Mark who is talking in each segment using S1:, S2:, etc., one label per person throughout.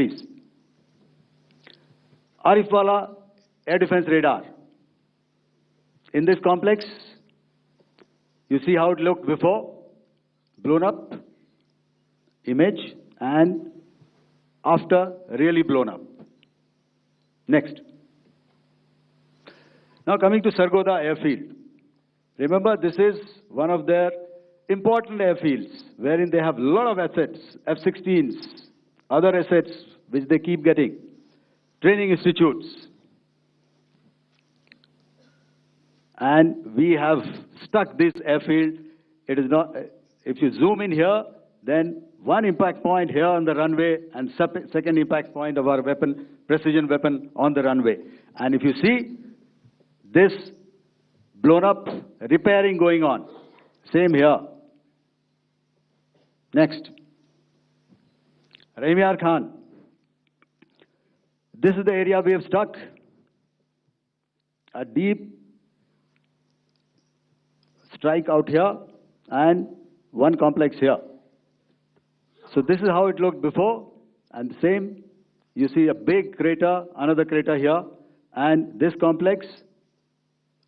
S1: please. Arifwala Air Defense Radar. In this complex, you see how it looked before, blown up image, and after, really blown up. Next. Now coming to Sargodha Airfield. Remember, this is one of their important airfields, wherein they have a lot of assets, F-16s, other assets which they keep getting, training institutes. And we have stuck this airfield. It is not, if you zoom in here, then one impact point here on the runway and second impact point of our weapon, precision weapon on the runway. And if you see this blown up, repairing going on. Same here. Next. Rahimyar Khan. This is the area we have struck. A deep strike out here and one complex here. So this is how it looked before, and same, you see a big crater, another crater here, and this complex,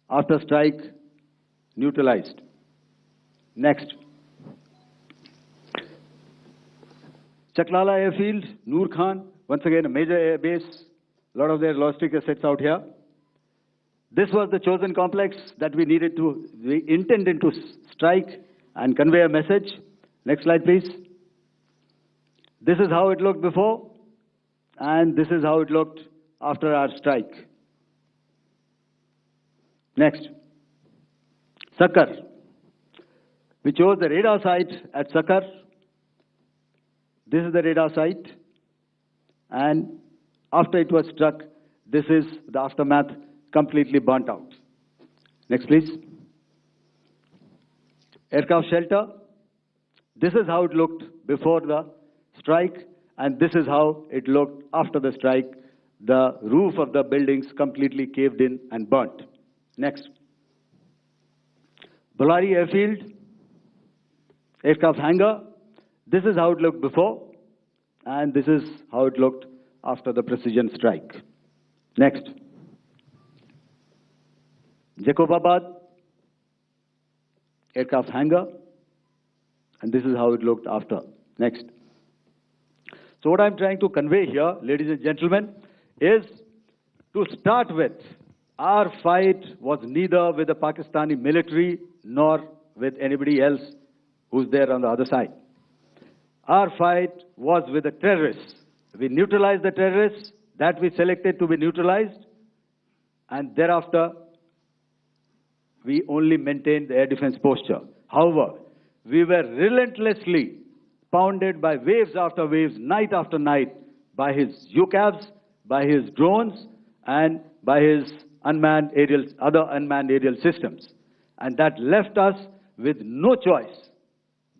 S1: after strike, neutralized. Next. Chaklala Airfield, Noor Khan, once again a major air base, a lot of their logistic assets out here. This was the chosen complex that we intended to strike and convey a message. Next slide, please. This is how it looked before, and this is how it looked after our strike. Next. Sakar. We chose the radar site at Sakar. This is the radar site, and after it was struck, this is the aftermath, completely burnt out. Next, please. Aircraft shelter. This is how it looked before the strike, and this is how it looked after the strike. The roof of the buildings completely caved in and burnt. Next. Bolari Airfield, aircraft hangar. This is how it looked before, and this is how it looked after the precision strike. Next. Jacobabad, aircraft hangar, and this is how it looked after. Next. So what I'm trying to convey here, ladies and gentlemen, is to start with, our fight was neither with the Pakistani military nor with anybody else who's there on the other side. Our fight was with the terrorists. We neutralized the terrorists that we selected to be neutralized, and thereafter, we only maintained the air defense posture. However, we were relentlessly pounded by waves after waves, night after night, by his UCAVs, by his drones, and by his other unmanned aerial systems. And that left us with no choice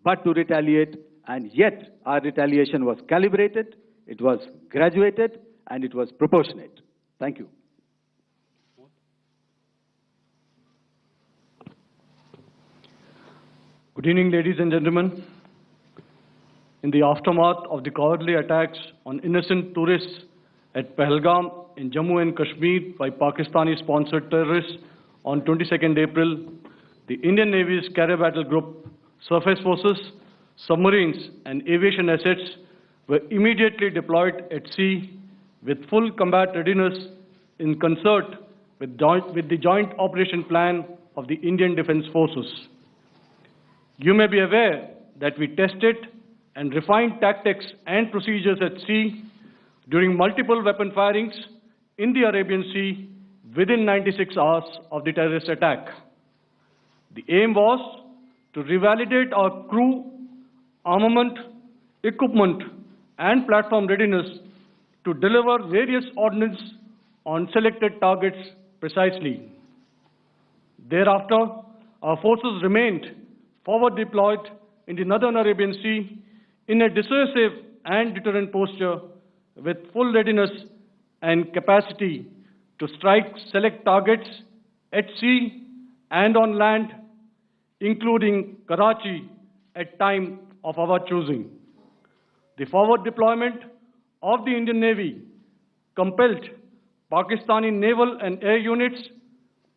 S1: but to retaliate, and yet our retaliation was calibrated, it was graduated, and it was proportionate. Thank you.
S2: Good evening, ladies and gentlemen. In the aftermath of the cowardly attacks on innocent tourists at Pahalgam in Jammu and Kashmir by Pakistani-sponsored terrorists on 22nd April, the Indian Navy's Carrier Battle Group, surface forces, submarines, and aviation assets were immediately deployed at sea with full combat readiness in concert with the joint operation plan of the Indian Defence Forces. You may be aware that we tested and refined tactics and procedures at sea during multiple weapon firings in the Arabian Sea within 96 hours of the terrorist attack. The aim was to revalidate our crew, armament, equipment, and platform readiness to deliver various ordnance on selected targets precisely. Thereafter, our forces remained forward deployed in the Northern Arabian Sea in a dissuasive and deterrent posture with full readiness and capacity to strike select targets at sea and on land, including Karachi at time of our choosing. The forward deployment of the Indian Navy compelled Pakistani naval and air units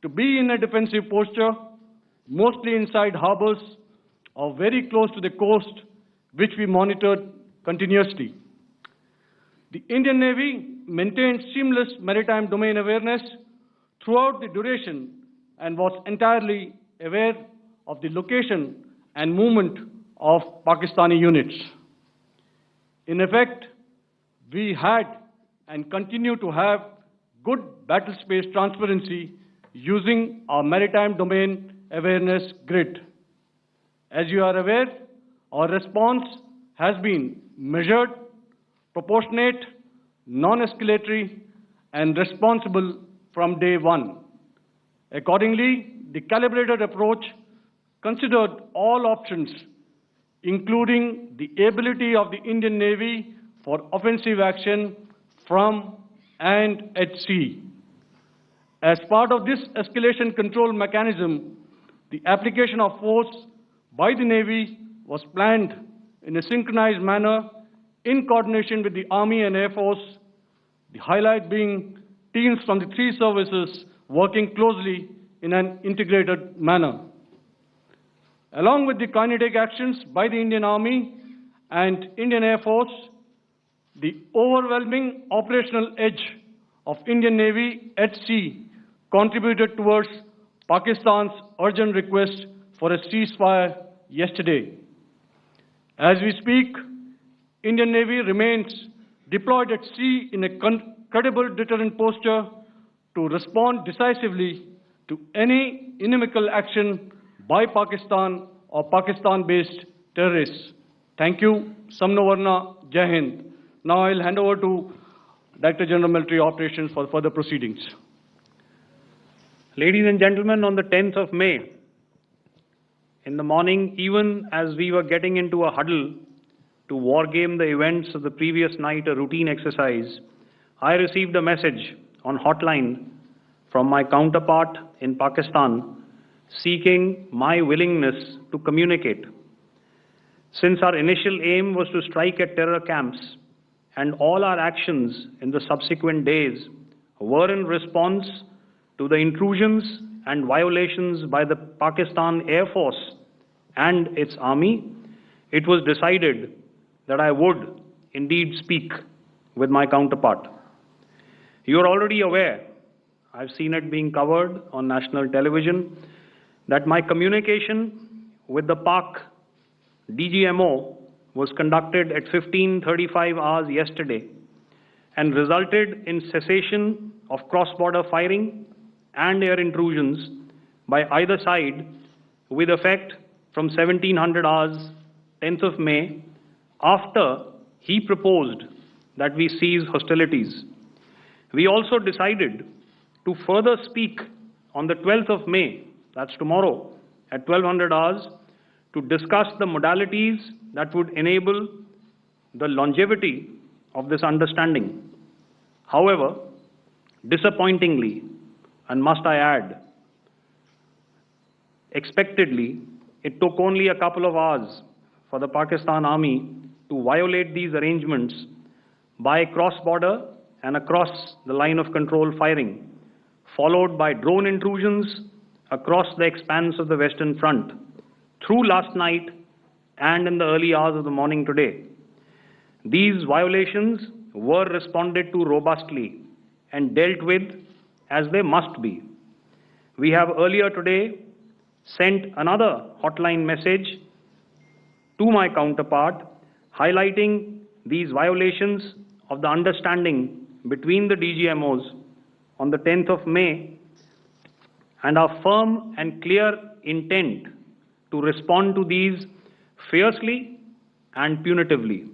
S2: to be in a defensive posture, mostly inside harbors or very close to the coast, which we monitored continuously. The Indian Navy maintained seamless maritime domain awareness throughout the duration and was entirely aware of the location and movement of Pakistani units. In effect, we had and continue to have good battle space transparency using our maritime domain awareness grid. As you are aware, our response has been measured, proportionate, non-escalatory, and responsible from day one. Accordingly, the calibrated approach considered all options, including the ability of the Indian Navy for offensive action from and at sea. As part of this escalation control mechanism, the application of force by the Navy was planned in a synchronized manner in coordination with the Army and Air Force, the highlight being teams from the three services working closely in an integrated manner. Along with the kinetic actions by the Indian Army and Indian Air Force, the overwhelming operational edge of Indian Navy at sea contributed towards Pakistan's urgent request for a ceasefire yesterday. As we speak, Indian Navy remains deployed at sea in a credible deterrent posture to respond decisively to any inimical action by Pakistan or Pakistan-based terrorists. Thank you. Samno Varna, Jai Hind. Now I'll hand over to Director General Military Operations for further proceedings.
S3: Ladies and gentlemen, on the 10th of May, in the morning, even as we were getting into a huddle to wargame the events of the previous night, a routine exercise, I received a message on hotline from my counterpart in Pakistan seeking my willingness to communicate. Since our initial aim was to strike at terror camps, and all our actions in the subsequent days were in response to the intrusions and violations by the Pakistan Air Force and its army, it was decided that I would indeed speak with my counterpart. You are already aware, I've seen it being covered on national television, that my communication with the Pak DGMO was conducted at 15:35 hours yesterday and resulted in cessation of cross-border firing and air intrusions by either side with effect from 1700 hours, 10th of May, after he proposed that we cease hostilities. We also decided to further speak on the 12th of May, that's tomorrow, at 1200 hours, to discuss the modalities that would enable the longevity of this understanding. However, disappointingly, and must I add, expectedly, it took only a couple of hours for the Pakistan Army to violate these arrangements by cross-border and across the line of control firing, followed by drone intrusions across the expanse of the Western Front through last night and in the early hours of the morning today. These violations were responded to robustly and dealt with as they must be. We have earlier today sent another hotline message to my counterpart highlighting these violations of the understanding between the DGMOs on the 10th of May and our firm and clear intent to respond to these fiercely and punitively,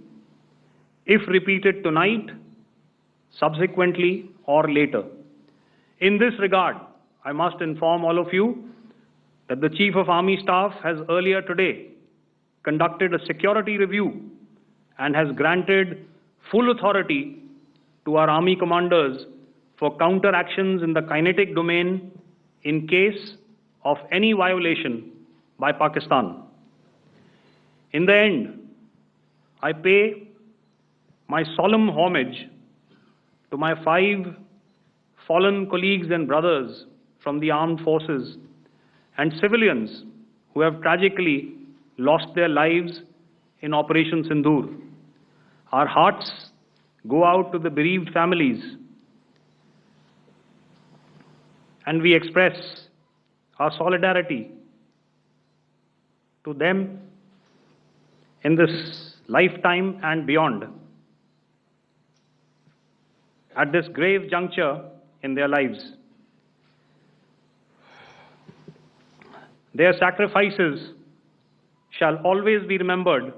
S3: if repeated tonight, subsequently, or later. In this regard, I must inform all of you that the Chief of Army Staff has earlier today conducted a security review and has granted full authority to our Army commanders for counter-actions in the kinetic domain in case of any violation by Pakistan. In the end, I pay my solemn homage to my 5 fallen colleagues and brothers from the armed forces and civilians who have tragically lost their lives in Operation Sindoor. Our hearts go out to the bereaved families, and we express our solidarity to them in this lifetime and beyond, at this grave juncture in their lives. Their sacrifices shall always be remembered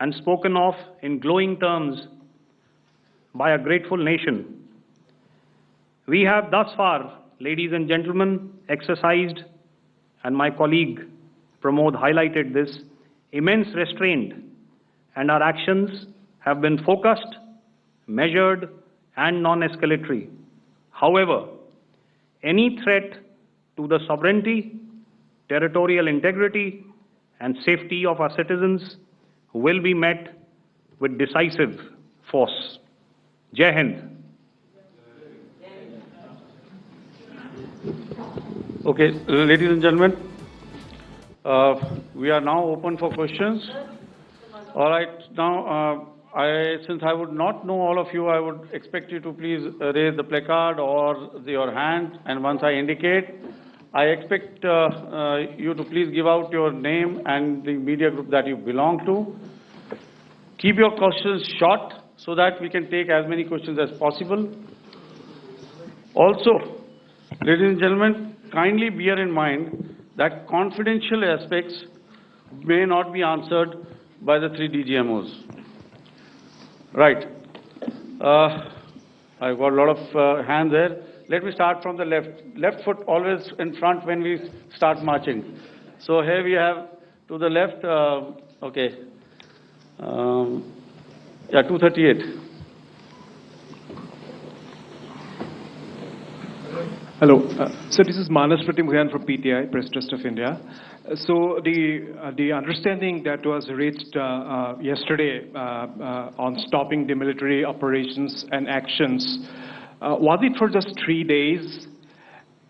S3: and spoken of in glowing terms by a grateful nation. We have thus far, ladies and gentlemen, exercised, and my colleague Pramod highlighted this, immense restraint, and our actions have been focused, measured, and non-escalatory. However, any threat to the sovereignty, territorial integrity, and safety of our citizens will be met with decisive force. Jai Hind.
S2: Okay, ladies and gentlemen, we are now open for questions. All right, now, since I would not know all of you, I would expect you to please raise the placard or your hand, and once I indicate, I expect you to please give out your name and the media group that you belong to. Keep your questions short so that we can take as many questions as possible. Also, ladies and gentlemen, kindly bear in mind that confidential aspects may not be answered by the 3 DGMOs. Right. I've got a lot of hands there. Let me start from the left. Left foot always in front when we start marching. So here we have to the left, okay. Yeah, 238.
S4: Hello. So this is Manas Pratimugyan from PTI, Press Trust of India. So the understanding that was reached yesterday on stopping the military operations and actions, was it for just 3 days?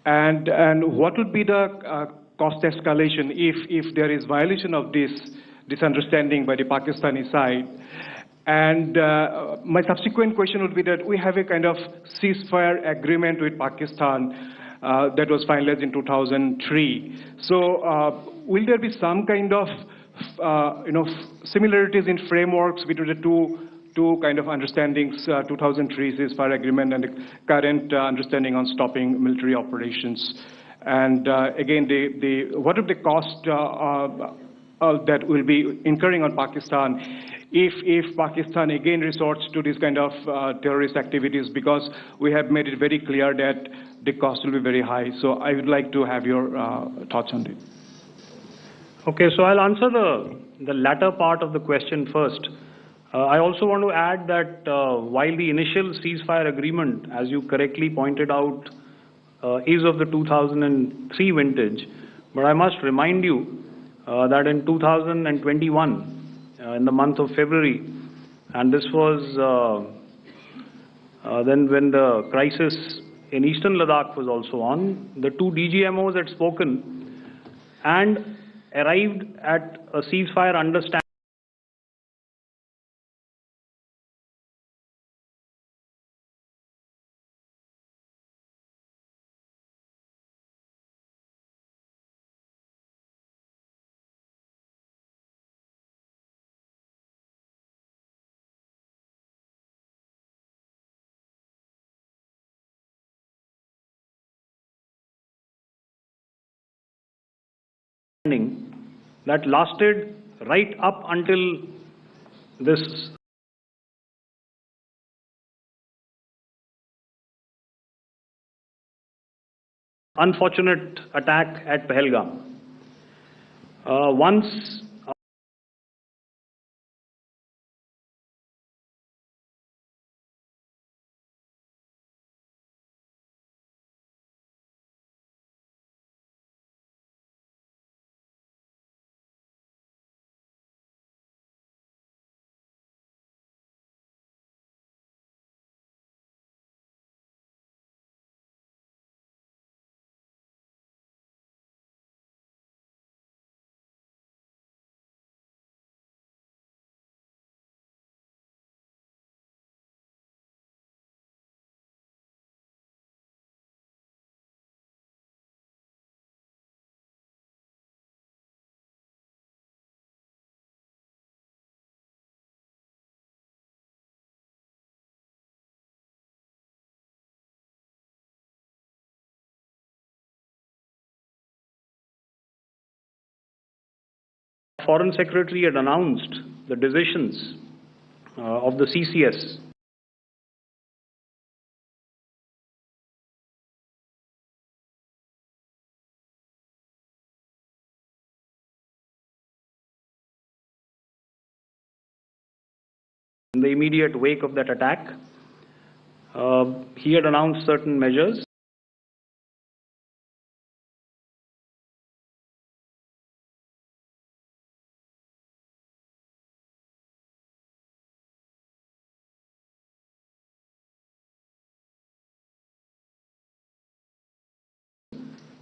S4: And what would be the cost escalation if there is violation of this understanding by the Pakistani side? And my subsequent question would be that we have a kind of ceasefire agreement with Pakistan that was finalized in 2003. So will there be some kind of similarities in frameworks between the two kind of understandings, 2003 ceasefire agreement and the current understanding on stopping military operations? And again, what are the cost that will be incurring on Pakistan if Pakistan again resorts to this kind of terrorist activities, because we have made it very clear that the cost will be very high. So I would like to have your thoughts on it.
S3: Okay, so I'll answer the latter part of the question first. I also want to add that while the initial ceasefire agreement, as you correctly pointed out, is of the 2003 vintage, but I must remind you that in 2021, in the month of February, and this was then when the crisis in eastern Ladakh was also on, the 2 DGMOs had spoken and arrived at a ceasefire understanding that lasted right up until this unfortunate attack at Pahalgam. Once Foreign Secretary had announced the decisions of the CCS. In the immediate wake of that attack, he had announced certain measures.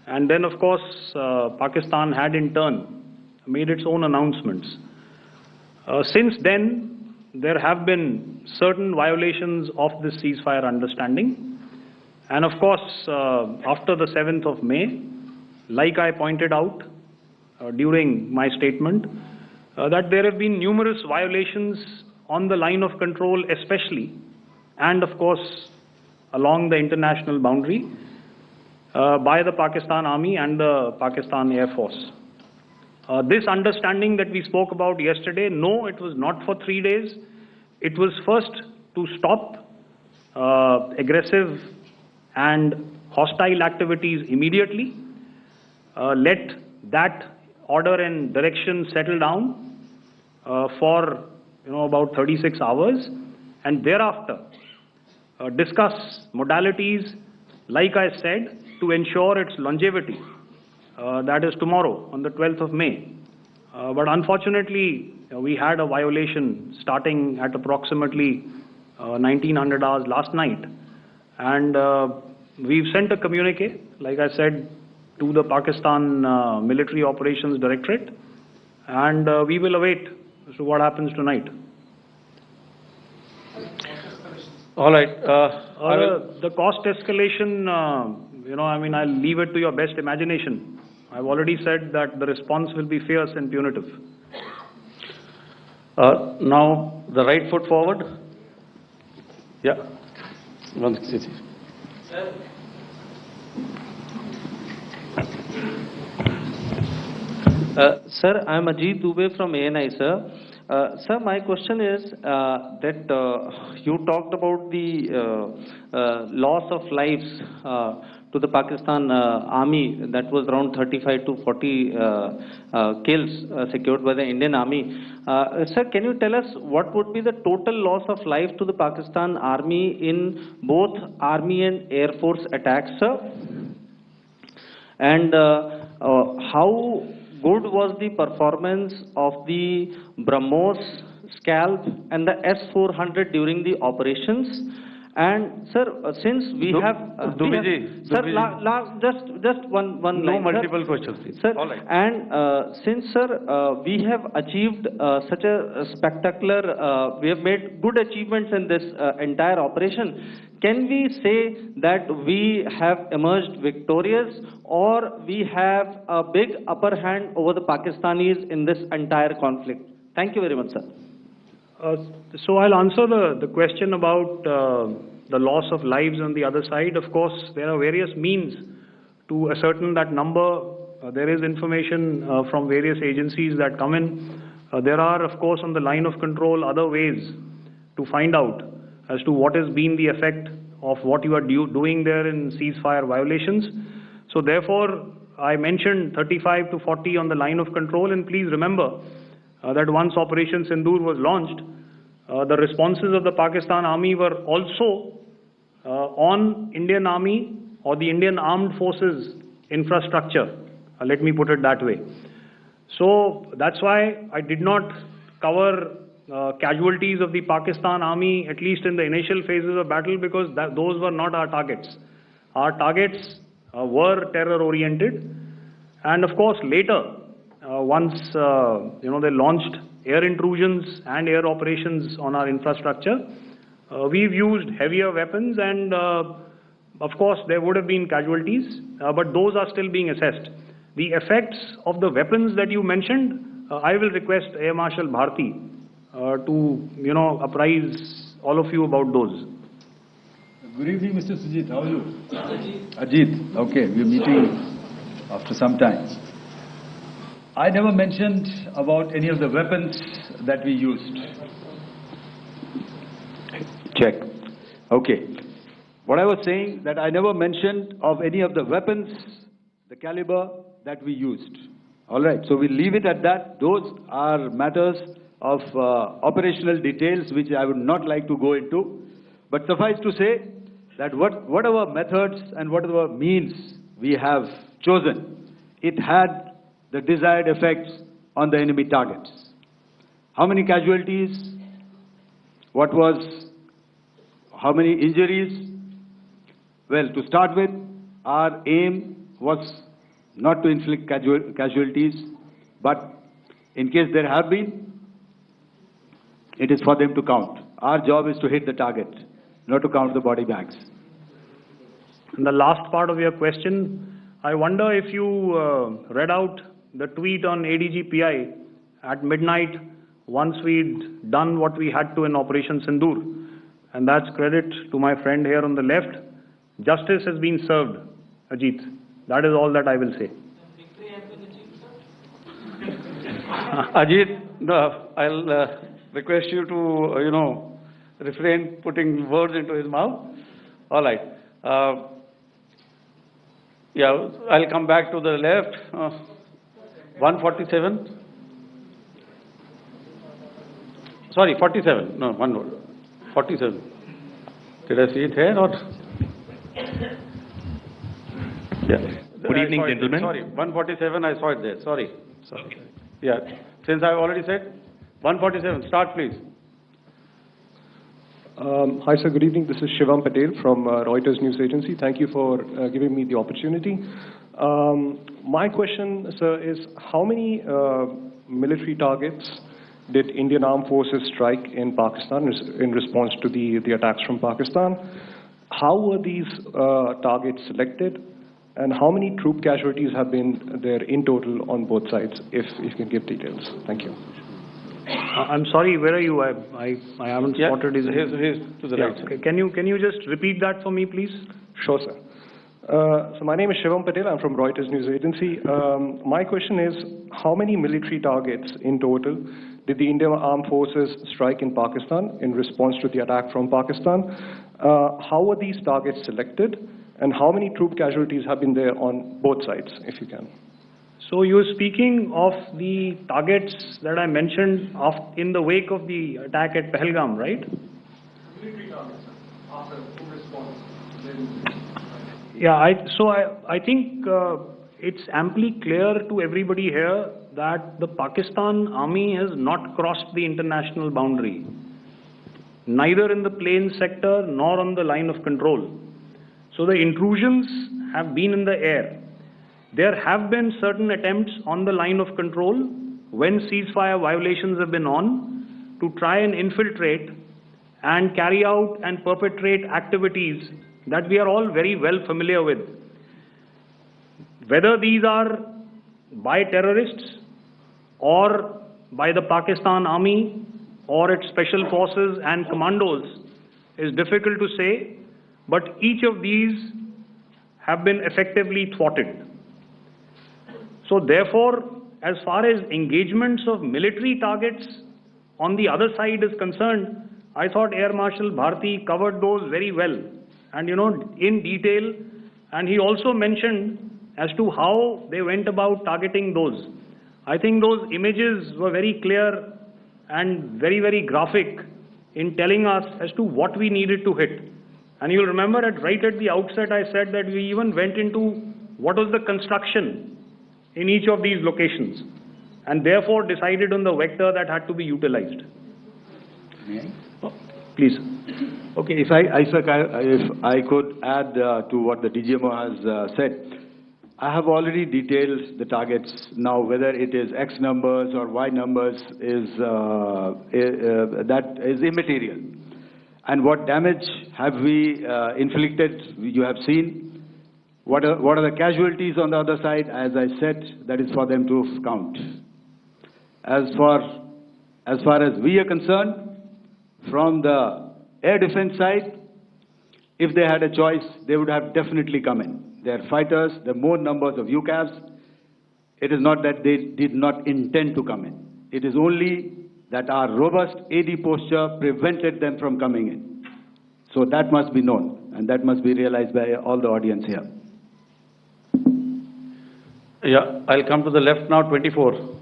S3: And then, of course, Pakistan had in turn made its own announcements. Since then, there have been certain violations of this ceasefire understanding. And of course, after the 7th of May, like I pointed out during my statement, that there have been numerous violations on the line of control especially, and of course along the international boundary by the Pakistan Army and the Pakistan Air Force. This understanding that we spoke about yesterday, no, it was not for 3 days. It was first to stop aggressive and hostile activities immediately, let that order and direction settle down for about 36 hours, and thereafter discuss modalities, like I said, to ensure its longevity. That is tomorrow, on the 12th of May. But unfortunately, we had a violation starting at approximately 1900 hours last night. And we've sent a communique, like I said, to the Pakistan Military Operations Directorate. And we will await as to what happens tonight.
S5: All right.
S3: The cost escalation, I'll leave it to your best imagination. I've already said that the response will be fierce and punitive.
S5: Now, the right foot forward. Yeah. Sir, I am Ajit Dubey from ANI, sir. Sir, my question is that you talked about the loss of lives to the Pakistan Army, that was around 35 to 40 kills secured by the Indian Army. Sir, can you tell us what would be the total loss of life to the Pakistan Army in both Army and Air Force attacks, sir? And how good was the performance of the BrahMos, Scalp and the S-400 during the operations? And sir, since we have just one line.
S2: No multiple questions, please.
S5: Sir,
S2: all right.
S5: And since sir, we have achieved such a spectacular, we have made good achievements in this entire operation. Can we say that we have emerged victorious, or we have a big upper hand over the Pakistanis in this entire conflict? Thank you very much, sir.
S3: So I'll answer the question about the loss of lives on the other side. Of course, there are various means to ascertain that number. There is information from various agencies that come in. There are, of course, on the line of control, other ways to find out as to what has been the effect of what you are doing there in ceasefire violations. So therefore, I mentioned 35 to 40 on the line of control, and please remember that once Operation Sindoor was launched, the responses of the Pakistan Army were also on Indian Army or the Indian Armed Forces infrastructure. Let me put it that way. So that's why I did not cover casualties of the Pakistan Army, at least in the initial phases of battle, because those were not our targets. Our targets were terror-oriented, and of course later, once they launched air intrusions and air operations on our infrastructure, we've used heavier weapons, and of course there would have been casualties, but those are still being assessed. The effects of the weapons that you mentioned, I will request Air Marshal Bharti to apprise all of you about those.
S6: Good evening, Mr. Sujit. How are you? Ajit. Okay, we're meeting after some time. I never mentioned about any of the weapons that we used.
S1: Check. Okay. What I was saying, that I never mentioned of any of the weapons, the caliber that we used. All right, so we'll leave it at that. Those are matters of operational details which I would not like to go into. But suffice to say that whatever methods and whatever means we have chosen, it had the desired effects on the enemy targets. How many casualties? How many injuries? Well, to start with, our aim was not to inflict casualties, but in case there have been, it is for them to count. Our job is to hit the target, not to count the body bags.
S3: And the last part of your question, I wonder if you read out the tweet on ADG-PI at midnight once we'd done what we had to in Operation Sindoor. And that's credit to my friend here on the left. Justice has been served, Ajit. That is all that I will say.
S2: Ajit, I'll request you to, refrain putting words into his mouth. All right. Yeah, I'll come back to the left. 147. Sorry, 47. No, 47. Did I see it here or? Yeah.
S7: Good evening, gentlemen.
S2: Sorry, 147, I saw it there. Sorry. Yeah, since I've already said 147, start please.
S4: Hi, sir. Good evening. This is Shivam Patel from Reuters News Agency. Thank you for giving me the opportunity. My question, sir, is how many military targets did Indian Armed Forces strike in Pakistan in response to the attacks from Pakistan? How were these targets selected? And how many troop casualties have been there in total on both sides, if you can give details? Thank you.
S3: I'm sorry, where are you? I haven't spotted his...
S2: Here's to the right.
S3: Okay. Can you just repeat that for me, please?
S4: Sure, sir. So my name is Shivam Patel. I'm from Reuters News Agency. My question is, how many military targets in total did the Indian Armed Forces strike in Pakistan in response to the attack from Pakistan? How were these targets selected? And how many troop casualties have been there on both sides, if you can?
S3: So you're speaking of the targets that I mentioned in the wake of the attack at Pahalgam, right?
S4: Military targets, after who response?
S3: Yeah, I think it's amply clear to everybody here that the Pakistan army has not crossed the international boundary, neither in the plain sector nor on the line of control. So the intrusions have been in the air. There have been certain attempts on the line of control when ceasefire violations have been on to try and infiltrate and carry out and perpetrate activities that we are all very well familiar with. Whether these are by terrorists or by the Pakistan army or its special forces and commandos is difficult to say, but each of these have been effectively thwarted. So therefore, as far as engagements of military targets on the other side is concerned, I thought Air Marshal Bharti covered those very well and in detail, and he also mentioned as to how they went about targeting those. I think those images were very clear and very, very graphic in telling us as to what we needed to hit. And you'll remember right at the outset I said that we even went into what was the construction in each of these locations and therefore decided on the vector that had to be utilized. Please.
S1: Okay, if I could add to what the DGMO has said. I have already detailed the targets. Now, whether it is X numbers or Y numbers that is immaterial. And what damage have we inflicted, you have seen. What are the casualties on the other side? As I said, that is for them to count. As far as we are concerned, from the air defense side, if they had a choice, they would have definitely come in. They are fighters, there are more numbers of UCAVs. It is not that they did not intend to come in. It is only that our robust AD posture prevented them from coming in. So that must be known, and that must be realized by all the audience here.
S6: Yeah, I'll come to the left now, 24.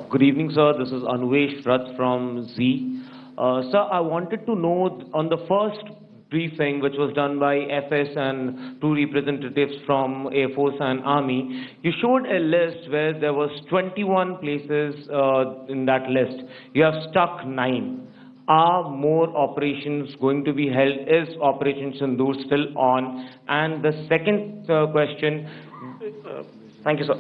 S7: Good evening, sir. This is Anuvesh Rath from Z. Sir, I wanted to know on the first briefing, which was done by FS and two representatives from Air Force and Army, you showed a list where there was 21 places in that list. You have stuck 9. Are more operations going to be held? Is Operation Sindoor still on? And the second question, thank you, sir.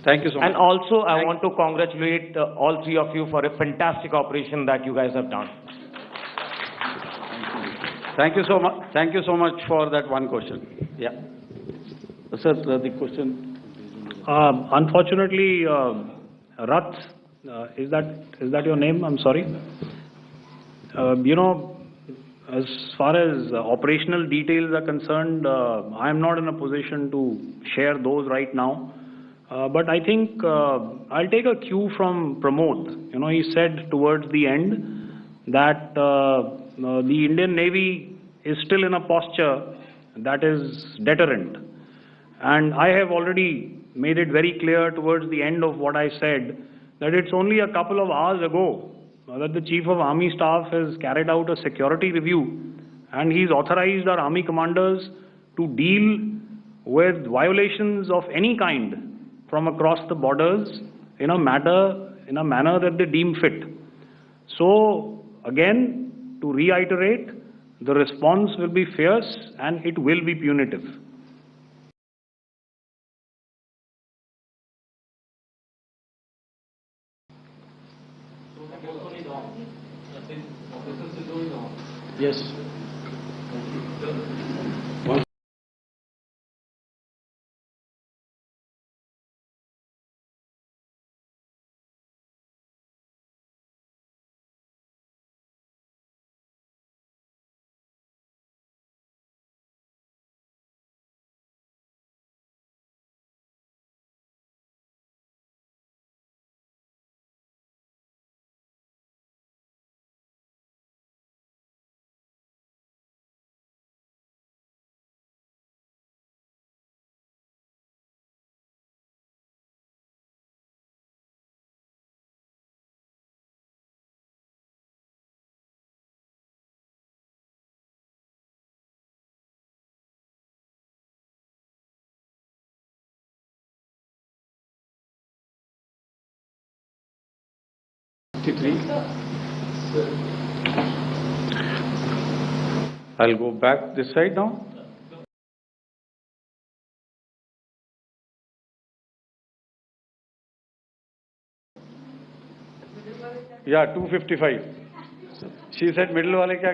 S6: Thank you so much.
S7: And also, I want to congratulate all three of you for a fantastic operation that you guys have done.
S6: Thank you so much. Thank you so much for that one question. Yeah. Sir, the question.
S3: Unfortunately, Rath, is that your name? I'm sorry. You know, as far as operational details are concerned, I am not in a position to share those right now. But I think I'll take a cue from Pramod. You know, he said towards the end that the Indian Navy is still in a posture that is deterrent. And I have already made it very clear towards the end of what I said that it's only a couple of hours ago that the Chief of Army Staff has carried out a security review, and he's authorized our Army commanders to deal with violations of any kind from across the borders in a manner that they deem fit. So again, to reiterate, the response will be fierce and it will be punitive.
S6: Yes. I'll go back this side now. Yeah, 255. She said middle wale kya?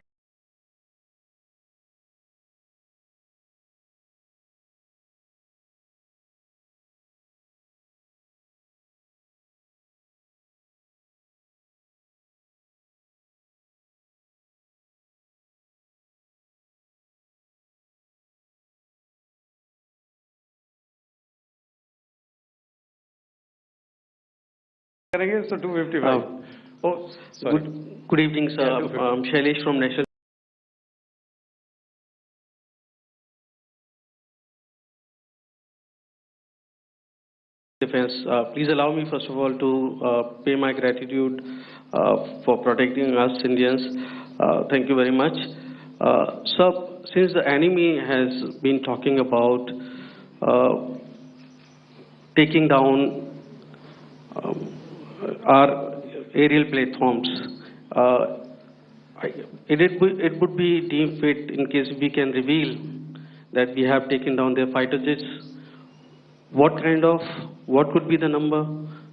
S6: So 255. Oh, sorry.
S8: Good evening, sir. I'm Shailesh from National Defense. Please allow me, first of all, to pay my gratitude for protecting us Indians. Thank you very much. Sir, since the enemy has been talking about taking down our aerial platforms, it would be deemed fit in case we can reveal that we have taken down their fighter jets. What could be the number?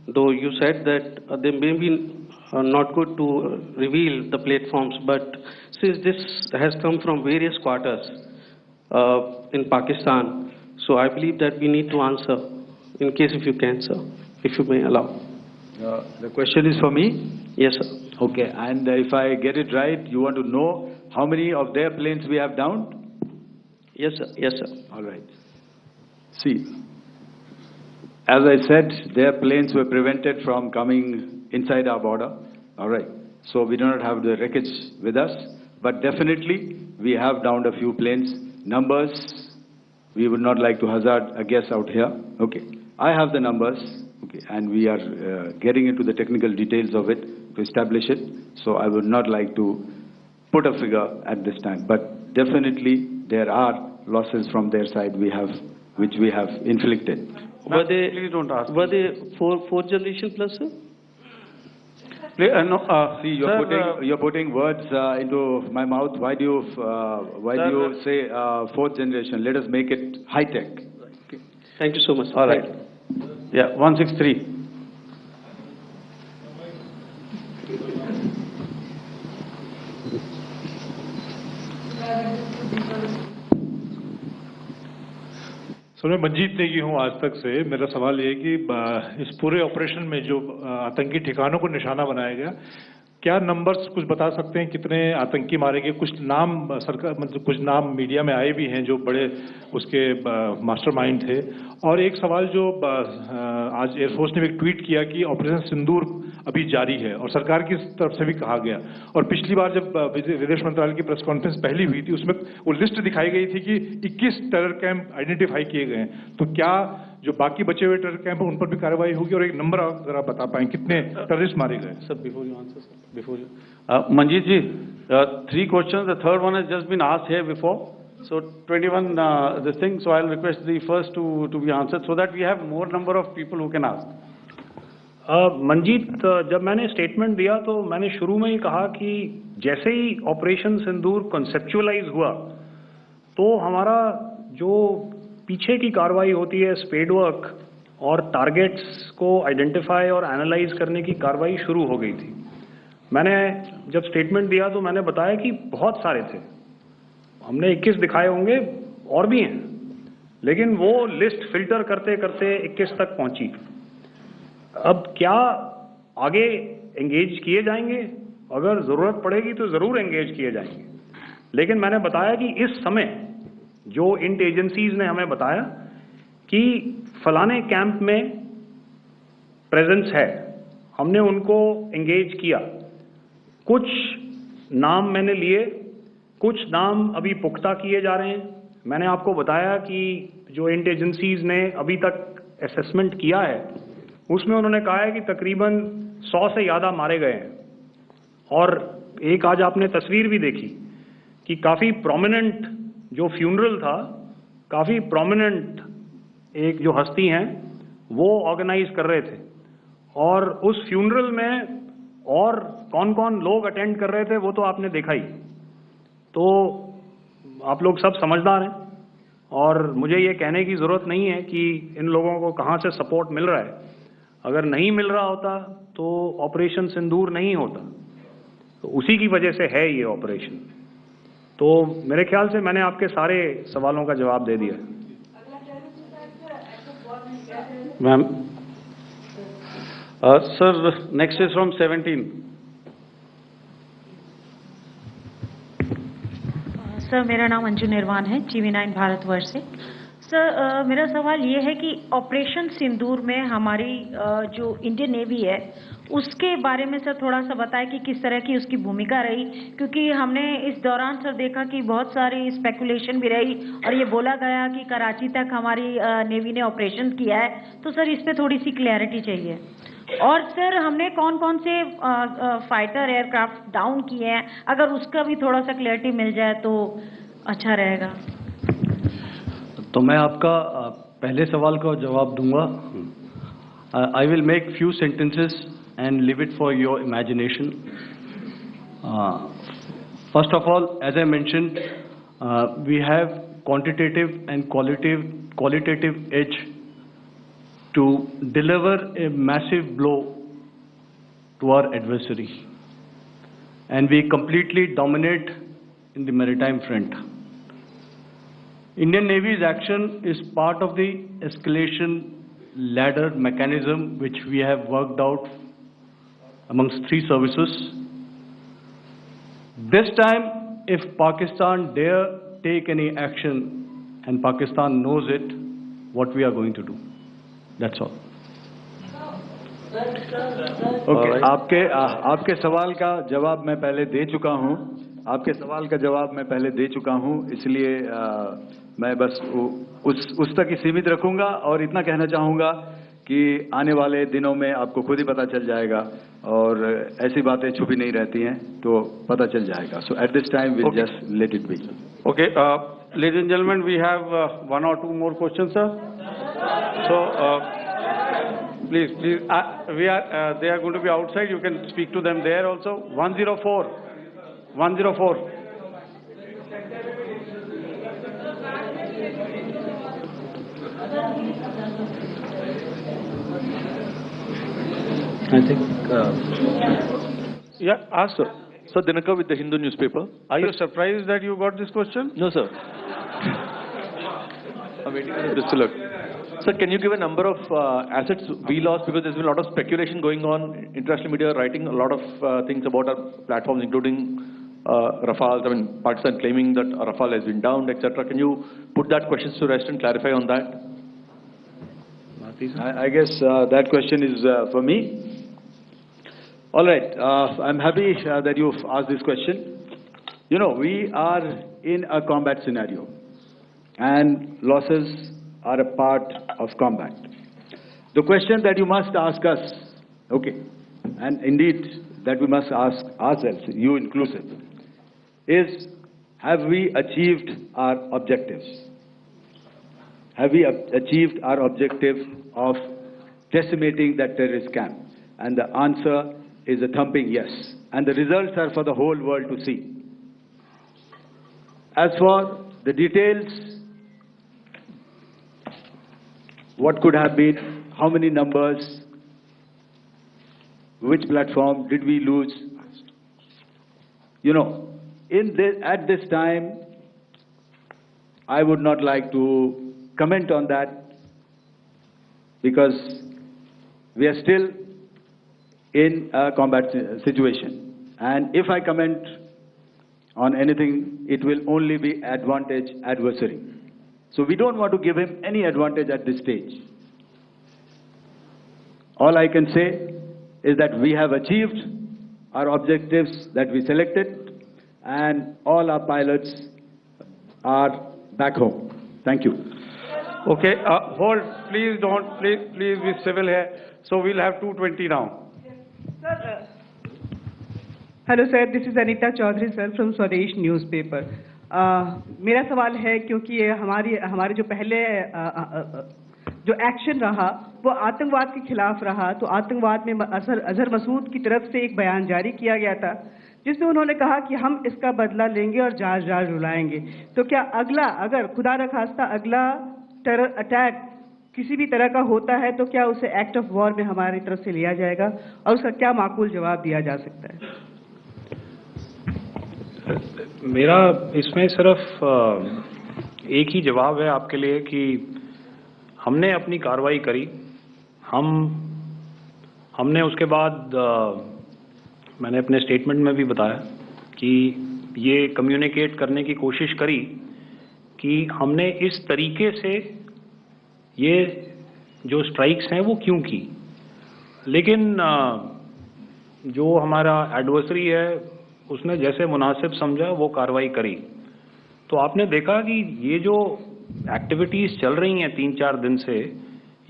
S8: Though you said that they may be not good to reveal the platforms, but since this has come from various quarters in Pakistan, so I believe that we need to answer, in case if you can, sir, if you may allow.
S1: The question is for me?
S8: Yes, sir.
S1: Okay, and if I get it right, you want to know how many of their planes we have downed?
S8: Yes, sir. Yes, sir.
S1: All right. See, as I said, their planes were prevented from coming inside our border. All right. So we do not have the wreckage with us, but definitely we have downed a few planes. Numbers, we would not like to hazard a guess out here. Okay. I have the numbers. Okay, and we are getting into the technical details of it to establish it. So I would not like to put a figure at this time, but definitely there are losses from their side which we have inflicted.
S6: Please don't ask.
S8: Were they four generation plus, sir?
S6: No,
S1: See,
S6: sir,
S1: you're putting words into my mouth. Why do you say fourth generation? Let us make it high tech.
S8: Okay. Thank you so much.
S6: all right. Yeah, 163.
S9: Sir मैं मंजीत नेगी हूँ आज तक से। मेरा सवाल ये है कि इस पूरे ऑपरेशन में जो आतंकी ठिकानों को निशाना बनाया गया, क्या नंबर्स कुछ बता सकते हैं कितने आतंकी मारे गए? कुछ नाम सरकार मतलब कुछ नाम मीडिया में आए भी हैं जो बड़े उसके मास्टरमाइंड थे। और एक सवाल जो आज एयरफोर्स ने भी ट्वीट किया कि ऑपरेशन सिंदूर अभी जारी है और सरकार की तरफ से भी कहा गया। और पिछली बार जब विदेश मंत्रालय की प्रेस कॉन्फ्रेंस पहली हुई थी उसमें वो लिस्ट दिखाई गई थी कि 21 टेरर कैंप आइडेंटिफाई किए गए हैं। तो क्या जो बाकी बचे हुए टेरर कैंप उन पर भी कार्रवाई होगी? और एक नंबर अगर आप बता पाएं कितने टेररिस्ट मारे गए?
S6: Sir, before you answer, sir, before you. Manjeet ji, 3 questions. The third one has just been asked here before. So 21 this thing. So I'll request the first to be answered so that we have more number of people who can ask.
S3: Manjeet, जब मैंने statement दिया तो मैंने शुरू में ही कहा कि जैसे ही ऑपरेशन सिंदूर कॉन्सेप्चुअलाइज हुआ तो हमारा जो पीछे की कार्रवाई होती है स्पेड वर्क और टारगेट्स को आइडेंटिफाई और एनालाइज करने की कार्रवाई शुरू हो गई थी। मैंने जब स्टेटमेंट दिया तो मैंने बताया कि बहुत सारे थे, हमने 21 दिखाए होंगे और भी हैं, लेकिन वो लिस्ट फिल्टर करते करते 21 तक पहुंची। अब क्या आगे एंगेज किए जाएंगे? अगर ज़रूरत पड़ेगी तो ज़रूर एंगेज किए जाएंगे, लेकिन मैंने बताया कि इस समय जो इंट एजेंसीज ने हमें बताया कि फलाने कैंप में प्रेजेंस है, हमने उनको एंगेज किया। कुछ नाम मैंने लिए, कुछ नाम अभी पुख्ता किए जा रहे हैं। मैंने आपको बताया कि जो इंट एजेंसीज ने अभी तक असेसमेंट किया है उसमें उन्होंने कहा है कि तकरीबन 100 से ज़्यादा मारे गए हैं। और एक आज आपने तस्वीर भी देखी कि काफ़ी प्रोमिनेंट जो फ्यूनरल था, काफ़ी प्रोमिनेंट एक जो हस्ती हैं वो ऑर्गेनाइज कर रहे थे, और उस फ्यूनरल में और कौन कौन लोग अटेंड कर रहे थे वो तो आपने देखा ही। तो आप लोग सब समझदार हैं और मुझे ये कहने की ज़रूरत नहीं है कि इन लोगों को कहाँ से सपोर्ट मिल रहा है। अगर नहीं मिल रहा होता तो ऑपरेशन सिंदूर नहीं होता, तो उसी की वजह से है ये ऑपरेशन। तो मेरे ख्याल से मैंने आपके सारे सवालों का जवाब दे दिया।
S6: Ma'am, sir next is from 17।
S10: Sir मेरा नाम अंजू निर्वाण है, TV9 भारतवर्ष से। सर मेरा सवाल ये है कि ऑपरेशन सिंदूर में हमारी जो इंडियन नेवी है उसके बारे में सर थोड़ा सा बताएं कि किस तरह की उसकी भूमिका रही, क्योंकि हमने इस दौरान सर देखा कि बहुत सारी स्पेकुलेशन भी रही और ये बोला गया कि कराची तक हमारी नेवी ने ऑपरेशन किया है। तो सर इस पर थोड़ी सी क्लैरिटी चाहिए। और सर हमने कौन कौन से फाइटर एयरक्राफ्ट डाउन किए हैं, अगर उसका भी थोड़ा सा क्लैरिटी मिल जाए तो अच्छा रहेगा।
S2: तो मैं आपका पहले सवाल का जवाब दूंगा। I will make few sentences and leave it for your imagination. First of all, as I mentioned, we have quantitative and qualitative edge to deliver a massive blow to our adversary, and we completely dominate in the maritime front. Indian Navy's action is part of the escalation ladder mechanism which we have worked out amongst 3 services. This time, if Pakistan dare take any action and Pakistan knows it, what we are going to do. That's all.
S1: Okay. आपके सवाल का जवाब मैं पहले दे चुका हूं। आपके सवाल का जवाब मैं पहले दे चुका हूं, इसलिए मैं बस उस तक ही सीमित रखूंगा और इतना कहना चाहूंगा कि आने वाले दिनों में आपको खुद ही पता चल जाएगा और ऐसी बातें छुपी नहीं रहती हैं, तो पता चल जाएगा. So at this time we'll just let it be.
S6: Okay, ladies and gentlemen, we have one or two more questions, sir. So please, they are going to be outside. You can speak to them there also. 104.
S11: I think.
S6: Yeah, ask sir.
S11: Sir, Dinakar with the Hindu newspaper.
S6: Are you surprised that you got this question?
S11: No, sir. I'm waiting for this to look. Sir, can you give a number of assets we lost, because there's been a lot of speculation going on, international media writing a lot of things about our platforms, including Rafale. I mean, Pakistan claiming that Rafale has been downed, etc. Can you put that question to rest and clarify on that?
S1: I guess that question is for me. All right, I'm happy that you've asked this question. You know, we are in a combat scenario, and losses are a part of combat. The question that you must ask us, okay, and indeed that we must ask ourselves, you inclusive, is have we achieved our objectives? Have we achieved our objective of decimating that terrorist camp? And the answer is a thumping yes. And the results are for the whole world to see. As for the details, what could have been, how many numbers, which platform did we lose? You know, at this time, I would not like to comment on that, because we are still in a combat situation. And if I comment on anything, it will only be advantage adversary. So we don't want to give him any advantage at this stage. All I can say is that we have achieved our objectives that we selected, and all our pilots are back home. Thank you.
S6: Okay, hold, please don't, please be civil here. So we'll have 220 now.
S12: Sir, hello sir, this is Anita Chaudhary sir from Swadesh newspaper. मेरा सवाल है, क्योंकि ये हमारे जो पहले जो action रहा वो आतंकवाद के खिलाफ रहा, तो आतंकवाद में अजहर मसूद की तरफ से एक बयान जारी किया गया था जिसमें उन्होंने कहा कि हम इसका बदला लेंगे और जाज रुलाएंगे. तो क्या अगला, अगर खुदा न खास्ता अगला टेरर अटैक किसी भी तरह का होता है, तो क्या उसे एक्ट ऑफ वॉर में हमारी तरफ से लिया जाएगा और उसका क्या माकूल जवाब दिया जा सकता है?
S3: मेरा इसमें सिर्फ एक ही जवाब है आपके लिए कि हमने अपनी कार्रवाई करी. हमने उसके बाद मैंने अपने स्टेटमेंट में भी बताया कि ये कम्युनिकेट करने की कोशिश करी कि हमने इस तरीके से ये जो स्ट्राइक्स हैं वो क्यों की. लेकिन जो हमारा एडवर्सरी है उसने जैसे मुनासिब समझा वो कार्रवाई करी. तो आपने देखा कि ये जो एक्टिविटीज़ चल रही हैं 3-4 दिन से,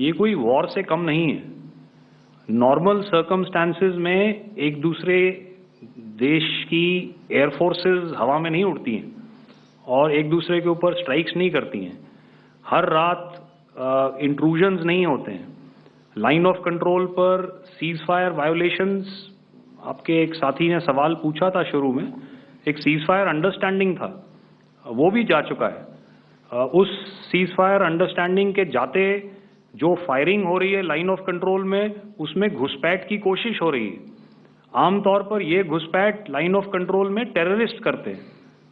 S3: ये कोई वॉर से कम नहीं है. नॉर्मल सर्कमस्टांसेस में एक दूसरे देश की एयरफोर्सेस हवा में नहीं उड़ती हैं और एक दूसरे के ऊपर स्ट्राइक्स नहीं करती हैं. हर रात इंट्रूजन्स नहीं होते हैं. लाइन ऑफ कंट्रोल पर सीज फायर वायोलेशंस, आपके एक साथी ने सवाल पूछा था शुरू में, एक सीज फायर अंडरस्टैंडिंग था, वो भी जा चुका है. उस सीज फायर अंडरस्टैंडिंग के जाते जो फायरिंग हो रही है लाइन ऑफ कंट्रोल में, उसमें घुसपैठ की कोशिश हो रही है. आमतौर पर ये घुसपैठ लाइन ऑफ कंट्रोल में टेररिस्ट करते हैं,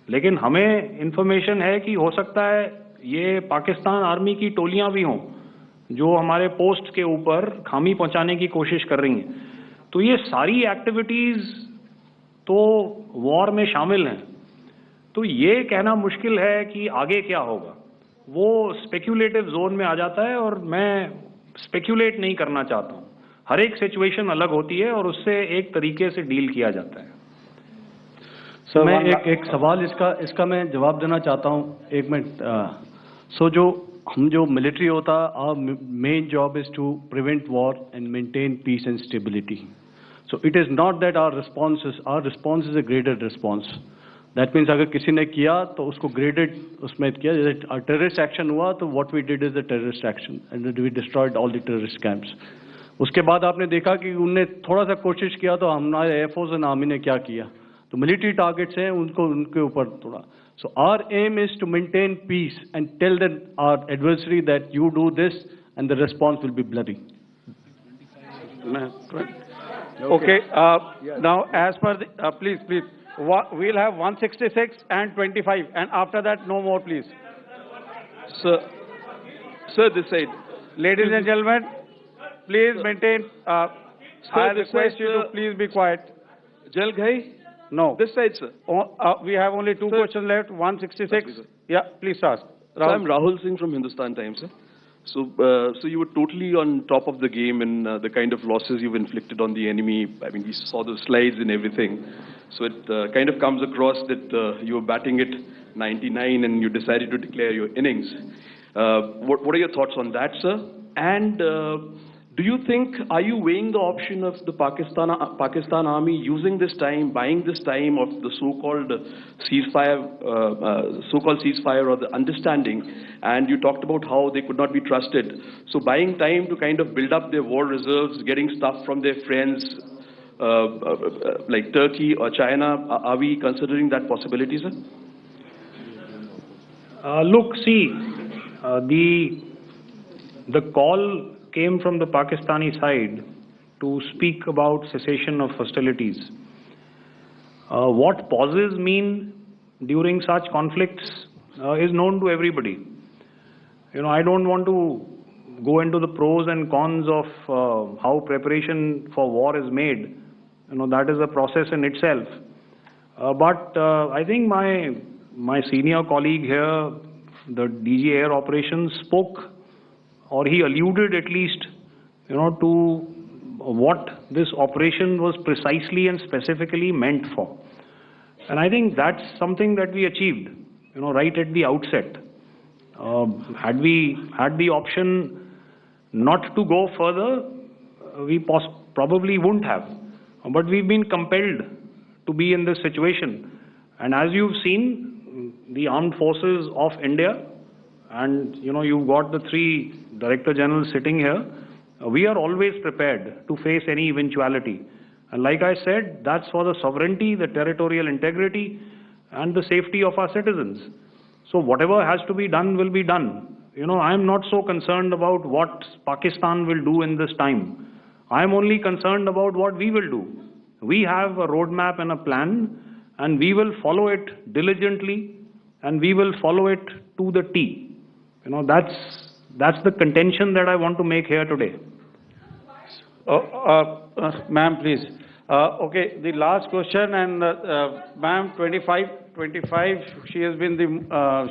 S3: लेकिन हमें इंफॉर्मेशन है कि हो सकता है ये पाकिस्तान आर्मी की टोलियां भी हों जो हमारे पोस्ट के ऊपर खामी पहुंचाने की कोशिश कर रही हैं. तो ये सारी एक्टिविटीज़ तो वॉर में शामिल हैं, तो ये कहना मुश्किल है कि आगे क्या होगा। वो स्पेक्यूलेटिव जोन में आ जाता है और मैं स्पेक्यूलेट नहीं करना चाहता हूँ। हर एक सिचुएशन अलग होती है और उससे एक तरीके से डील किया जाता है।
S2: सर मैं एक सवाल इसका मैं जवाब देना चाहता हूँ, 1 मिनट। सो जो मिलिट्री होता है, our main job is to prevent war and maintain peace and stability. So it is not that our response is a graded response. That means अगर किसी ने किया तो उसको ग्रेडेड उसमें किया। जैसे टेररिस्ट एक्शन हुआ तो what we did is the terrorist action and we destroyed all the terrorist camps. उसके बाद आपने देखा कि उनने थोड़ा सा कोशिश किया तो हमारे एयरफोर्स एंड आर्मी ने क्या किया, तो मिलिट्री टारगेट्स हैं उनके ऊपर थोड़ा। So our aim is to maintain peace and tell that our adversary that you do this and the response will be bloody.
S6: Okay, now as per the, please, we'll have 166 and 25, and after that, no more, please.
S11: Sir, this side.
S6: Ladies and gentlemen, please maintain, I request you to please be quiet.
S11: Jal Ghai?
S6: No.
S11: This side, sir.
S6: We have only two questions left, 166. Yeah, please ask.
S11: So I'm Rahul Singh from Hindustan Times, sir. So you were totally on top of the game in the kind of losses you've inflicted on the enemy. I mean, we saw the slides and everything. So it kind of comes across that you were batting it 99 and you decided to declare your innings. What are your thoughts on that, sir? And do you think, are you weighing the option of the Pakistan army using this time, buying this time of the so-called ceasefire or the understanding? And you talked about how they could not be trusted. So buying time to kind of build up their war reserves, getting stuff from their friends like Turkey or China, are we considering that possibility, sir?
S3: Look, see, the call came from the Pakistani side to speak about cessation of hostilities. What pauses mean during such conflicts is known to everybody. You know, I don't want to go into the pros and cons of how preparation for war is made. You know, that is a process in itself. But I think my senior colleague here, the DG Air Operations, spoke, or he alluded at least, you know, to what this operation was precisely and specifically meant for. And I think that's something that we achieved, you know, right at the outset. Had we had the option not to go further, we probably wouldn't have. But we've been compelled to be in this situation. And as you've seen, the armed forces of India, and you know, you've got the three Director Generals sitting here, we are always prepared to face any eventuality. And like I said, that's for the sovereignty, the territorial integrity, and the safety of our citizens. So whatever has to be done will be done. You know, I'm not so concerned about what Pakistan will do in this time. I'm only concerned about what we will do. We have a roadmap and a plan, and we will follow it diligently, and we will follow it to the T. You know, that's the contention that I want to make here today.
S6: Ma'am, please. Okay, the last question, and ma'am, 25, she has been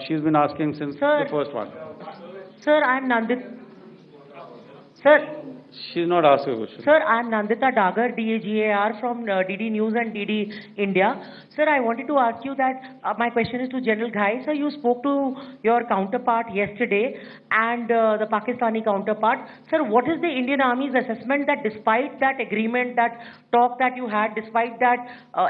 S6: she's been asking since the first one.
S10: Sir, I'm Nandita. Sir.
S6: She's not asking a question.
S10: Sir, I'm Nandita Dagar, DGAO from DD News and DD India. Sir, I wanted to ask you that my question is to General Ghai. Sir, you spoke to your counterpart yesterday and the Pakistani counterpart. Sir, what is the Indian Army's assessment that despite that agreement, that talk that you had, despite that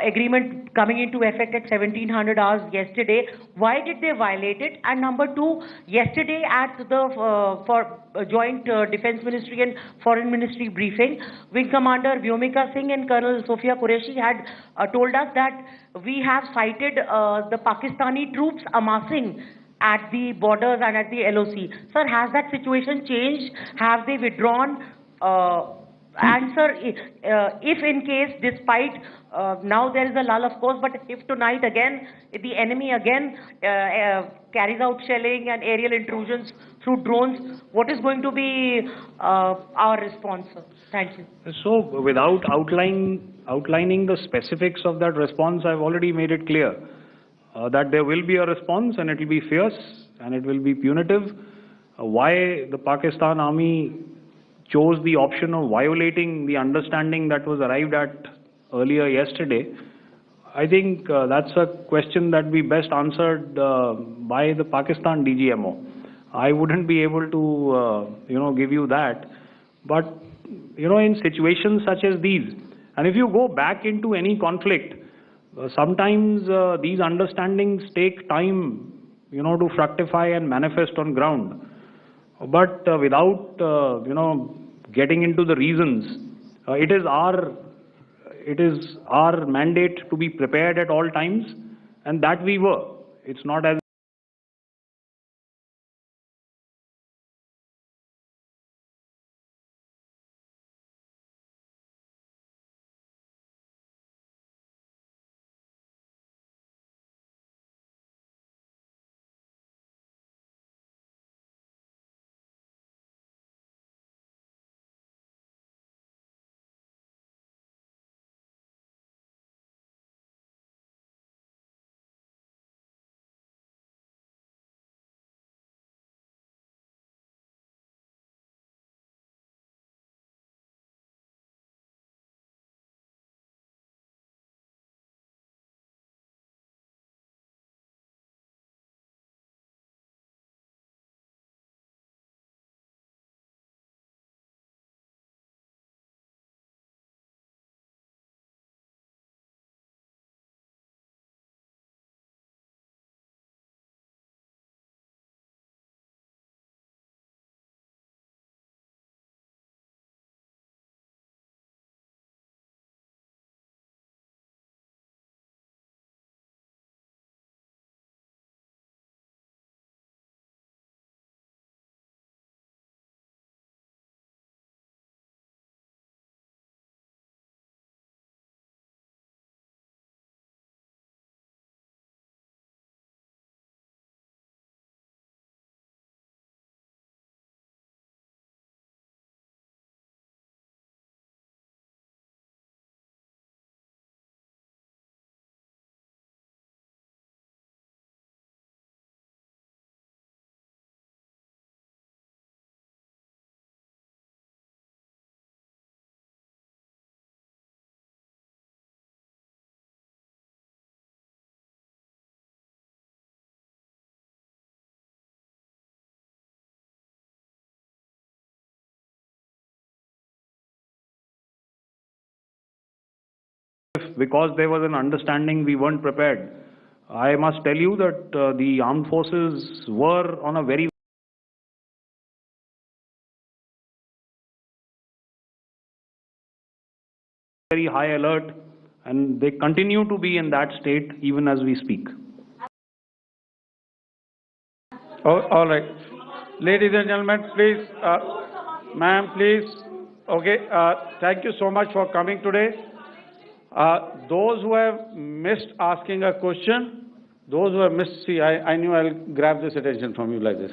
S10: agreement coming into effect at 1700 hours yesterday, why did they violate it? And number two, yesterday at the Joint Defense Ministry and Foreign Ministry briefing, Wing Commander Vyomika Singh and Colonel Sofia Qureshi had told us that we have cited the Pakistani troops amassing at the borders and at the LOC. Sir, has that situation changed? Have they withdrawn?
S13: answer if in case, despite now there is a lull, of course, but if tonight again the enemy again carries out shelling and aerial intrusions through drones, what is going to be our response, sir? Thank you.
S3: So, without outlining the specifics of that response, I've already made it clear that there will be a response and it will be fierce and it will be punitive. Why the Pakistan Army chose the option of violating the understanding that was arrived at earlier yesterday, I think that's a question that we best answered by the Pakistan DGMO. I wouldn't be able to, give you that. But, in situations such as these, and if you go back into any conflict, sometimes these understandings take time, to fructify and manifest on ground. But without, getting into the reasons, it is our mandate to be prepared at all times, and that we were. It's not as because there was an understanding we weren't prepared. I must tell you that the armed forces were on a very high alert, and they continue to be in that state even as we speak.
S6: Oh, all right. Ladies and gentlemen, please, ma'am, please. Okay, thank you so much for coming today. Those who have missed asking a question, those who have missed, see, I knew I'll grab this attention from you like this.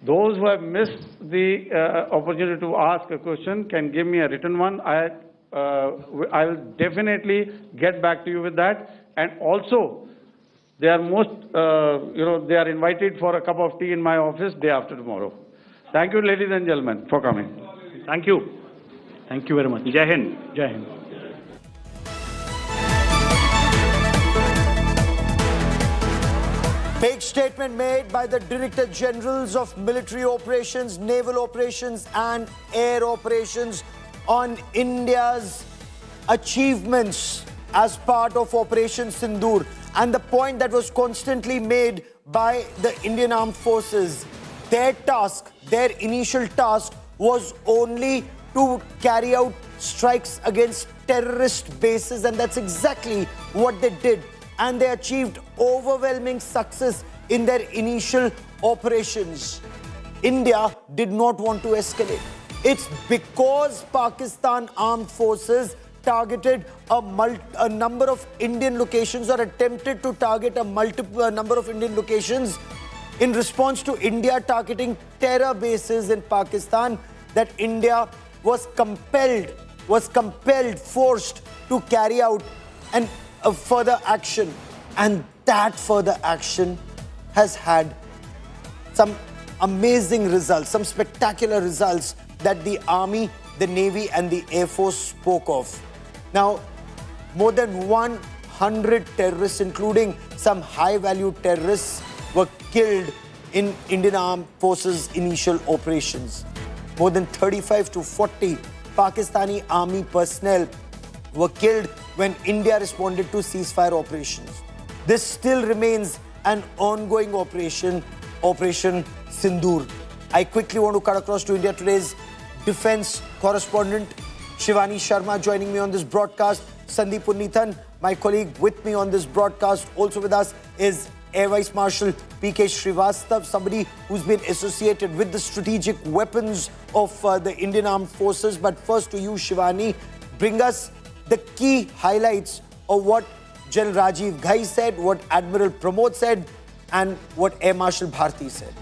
S6: Those who have missed the opportunity to ask a question can give me a written one. I'll definitely get back to you with that. And also, they are they are invited for a cup of tea in my office day after tomorrow. Thank you, ladies and gentlemen, for coming.
S3: Thank you.
S2: Thank you very much.
S3: Jai Hind.
S2: Jai Hind.
S14: Big statement made by the Director Generals of Military Operations, Naval Operations and Air Operations on India's achievements as part of Operation Sindoor, and the point that was constantly made by the Indian Armed Forces. Their task, their initial task was only to carry out strikes against terrorist bases, and that's exactly what they did. And they achieved overwhelming success in their initial operations. India did not want to escalate. It's because Pakistan armed forces targeted a number of Indian locations or attempted to target a number of Indian locations in response to India targeting terror bases in Pakistan that India was forced to carry out a further action. And that further action has had some amazing results, some spectacular results that the Army, the Navy and the Air Force spoke of. Now, more than 100 terrorists, including some high-value terrorists, were killed in Indian Armed Forces initial operations. More than 35 to 40 Pakistani Army personnel were killed when India responded to ceasefire operations. This still remains an ongoing operation, Operation Sindoor. I quickly want to cut across to India Today's defense correspondent, Shivani Sharma, joining me on this broadcast. Sandeep Punnithan, my colleague with me on this broadcast. Also with us is Air Vice Marshal PK Srivastav, somebody who's been associated with the strategic weapons of the Indian Armed Forces. But first to you, Shivani, bring us the key highlights of what General Rajiv Ghai said, what Admiral Pramod said, and what Air Marshal Bharti said.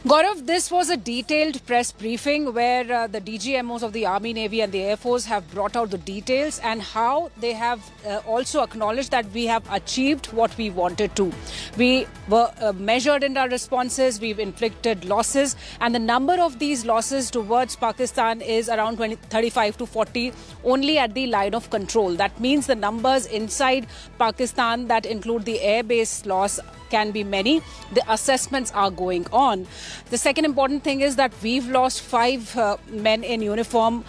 S15: Gaurav, this was a detailed press briefing where the DGMOs of the Army, Navy and the Air Force have brought out the details and how they have also acknowledged that we have achieved what we wanted to. We were measured in our responses, we've inflicted losses, and the number of these losses towards Pakistan is around 35 to 40 only at the line of control. That means the numbers inside Pakistan that include the air-based loss can be many. The assessments are going on. The second important thing is that we've lost 5 men in uniform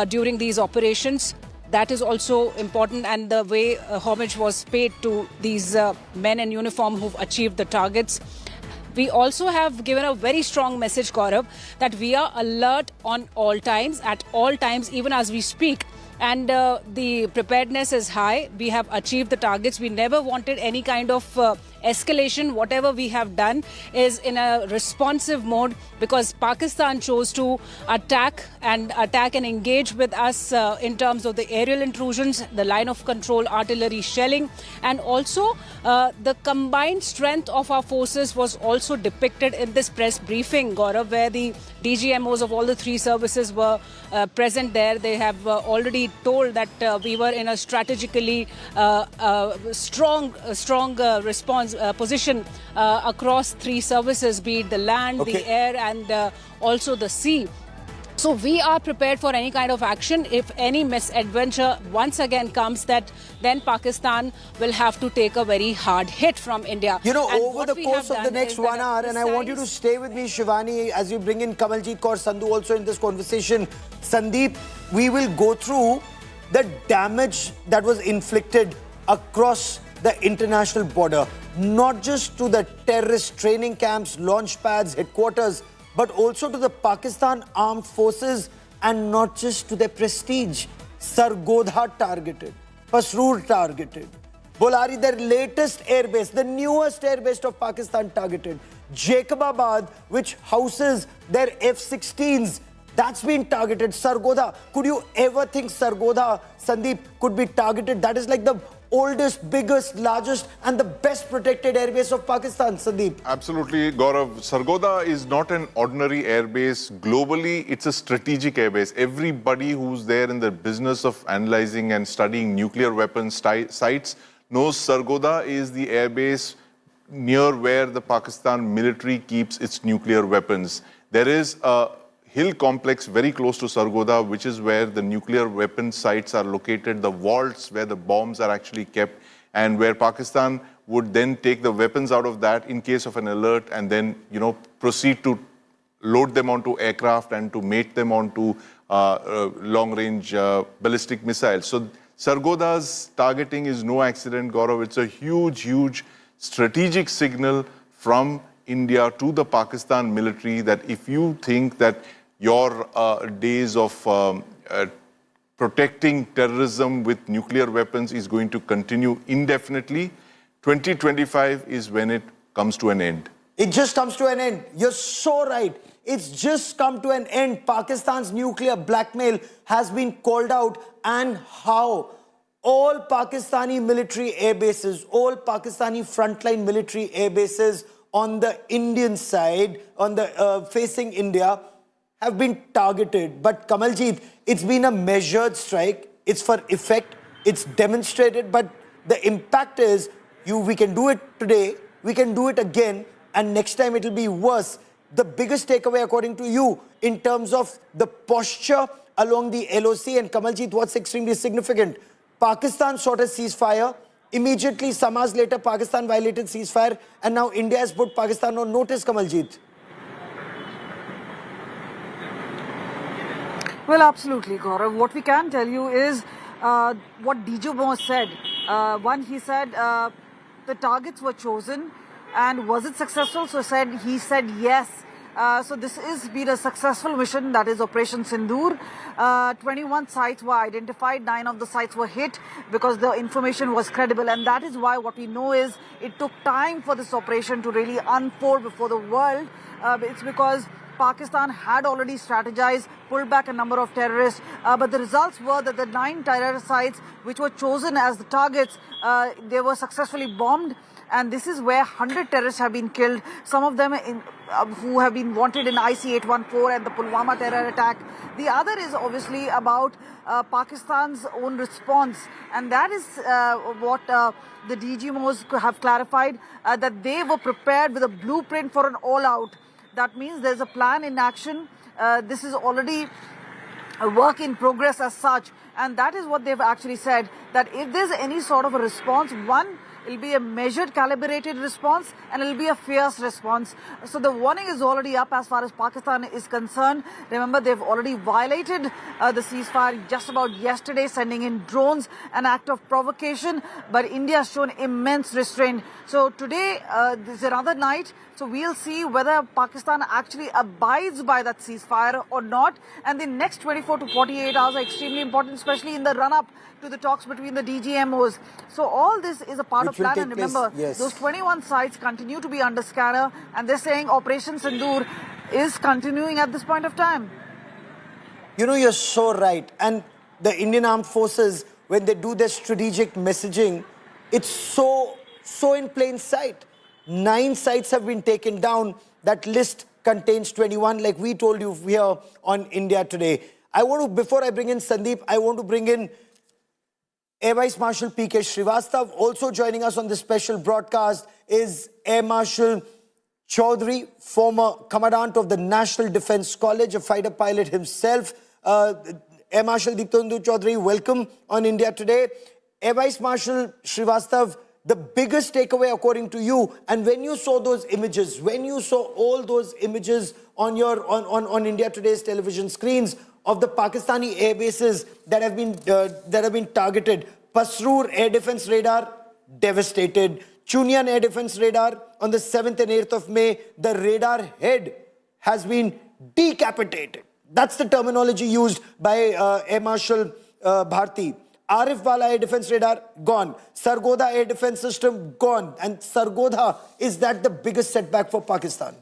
S15: during these operations. That is also important, and the way homage was paid to these men in uniform who've achieved the targets. We also have given a very strong message, Gaurav, that we are alert on all times, at all times, even as we speak. And the preparedness is high. We have achieved the targets. We never wanted any kind of escalation. Whatever we have done is in a responsive mode because Pakistan chose to attack and engage with us in terms of the aerial intrusions, the line of control, artillery shelling, and also the combined strength of our forces was also depicted in this press briefing, Gaurav, where the DGMOs of all the 3 services were present there. They have already told that we were in a strategically strong response position across 3 services, be it the land, the air and also the sea. So we are prepared for any kind of action. If any misadventure once again comes, that then Pakistan will have to take a very hard hit from India.
S14: You know, over the course of the next 1 hour, and I want you to stay with me, Shivani, as we bring in Kamaljeet Kaur Sandhu also in this conversation. Sandeep, we will go through the damage that was inflicted across the international border, not just to the terrorist training camps, launch pads, headquarters, but also to the Pakistan armed forces and not just to their prestige. Sargodha targeted, Pasrur targeted, Bolari, their latest airbase, the newest airbase of Pakistan targeted, Jacobabad, which houses their F-16s, that's been targeted. Sargodha, could you ever think Sargodha, Sandeep, could be targeted? That is like the oldest, biggest, largest and the best protected airbase of Pakistan, Sandeep.
S16: Absolutely, Gaurav. Sargodha is not an ordinary airbase. Globally, it's a strategic airbase. Everybody who's there in the business of analyzing and studying nuclear weapons sites knows Sargodha is the airbase near where the Pakistan military keeps its nuclear weapons. There is a hill complex very close to Sargodha, which is where the nuclear weapon sites are located, the vaults where the bombs are actually kept, and where Pakistan would then take the weapons out of that in case of an alert and then, proceed to load them onto aircraft and to mate them onto long-range ballistic missiles. So Sargodha's targeting is no accident, Gaurav. It's a huge, huge strategic signal from India to the Pakistan military that if you think that your days of protecting terrorism with nuclear weapons is going to continue indefinitely, 2025 is when it comes to an end.
S14: It just comes to an end. You're so right. It's just come to an end. Pakistan's nuclear blackmail has been called out, and how all Pakistani military air bases, all Pakistani frontline military air bases on the Indian side, on the facing India, have been targeted. But Kamaljeet, it's been a measured strike. It's for effect. It's demonstrated. But the impact is, we can do it today, we can do it again, and next time it will be worse. The biggest takeaway, according to you, in terms of the posture along the LOC, and Kamaljeet, what's extremely significant? Pakistan sought a ceasefire. Immediately, some hours later, Pakistan violated ceasefire, and now India has put Pakistan on notice, Kamaljeet.
S17: Well, absolutely, Gaurav. What we can tell you is what DGAO said. One, he said the targets were chosen, and was it successful? So he said yes. So this has been a successful mission, that is Operation Sindoor. 21 sites were identified, 9 of the sites were hit because the information was credible, and that is why what we know is it took time for this operation to really unfold before the world. It's because Pakistan had already strategized, pulled back a number of terrorists, but the results were that the 9 terror sites which were chosen as the targets, they were successfully bombed. And this is where 100 terrorists have been killed, some of them who have been wanted in IC-814 and the Pulwama terror attack. The other is obviously about Pakistan's own response, and that is what the DGMOs have clarified, that they were prepared with a blueprint for an all-out. That means there's a plan in action. This is already a work in progress as such, and that is what they've actually said, that if there's any sort of a response, one, it'll be a measured, calibrated response, and it'll be a fierce response. So the warning is already up as far as Pakistan is concerned. Remember, they've already violated the ceasefire just about yesterday, sending in drones, an act of provocation. But India has shown immense restraint. So today, this is another night. So we'll see whether Pakistan actually abides by that ceasefire or not. And the next 24 to 48 hours are extremely important, especially in the run-up to the talks between the DGMOs. So all this is a part of plan. And remember, those 21 sites continue to be under scanner, and they're saying Operation Sindoor is continuing at this point of time.
S14: You know, you're so right. And the Indian Armed Forces, when they do their strategic messaging, it's so in plain sight. 9 sites have been taken down. That list contains 21, like we told you here on India Today. I want to, before I bring in Sandeep, I want to bring in Air Vice Marshal PK Srivastav. Also joining us on this special broadcast is Air Marshal Chaudhary, former Commandant of the National Defence College, a fighter pilot himself. Air Marshal Deeptandu Chaudhary, welcome on India Today. Air Vice Marshal Srivastav, the biggest takeaway according to you, and when you saw those images, when you saw all those images on your on India Today's television screens of the Pakistani air bases that have been targeted, Pasroor Air Defence Radar devastated, Chunian Air Defence Radar on the 7th and 8th of May, the radar head has been decapitated. That's the terminology used by Air Marshal Bharti. Arif Wala Air Defence Radar, gone. Sargodha Air Defence System, gone. And Sargodha, is that the biggest setback for Pakistan?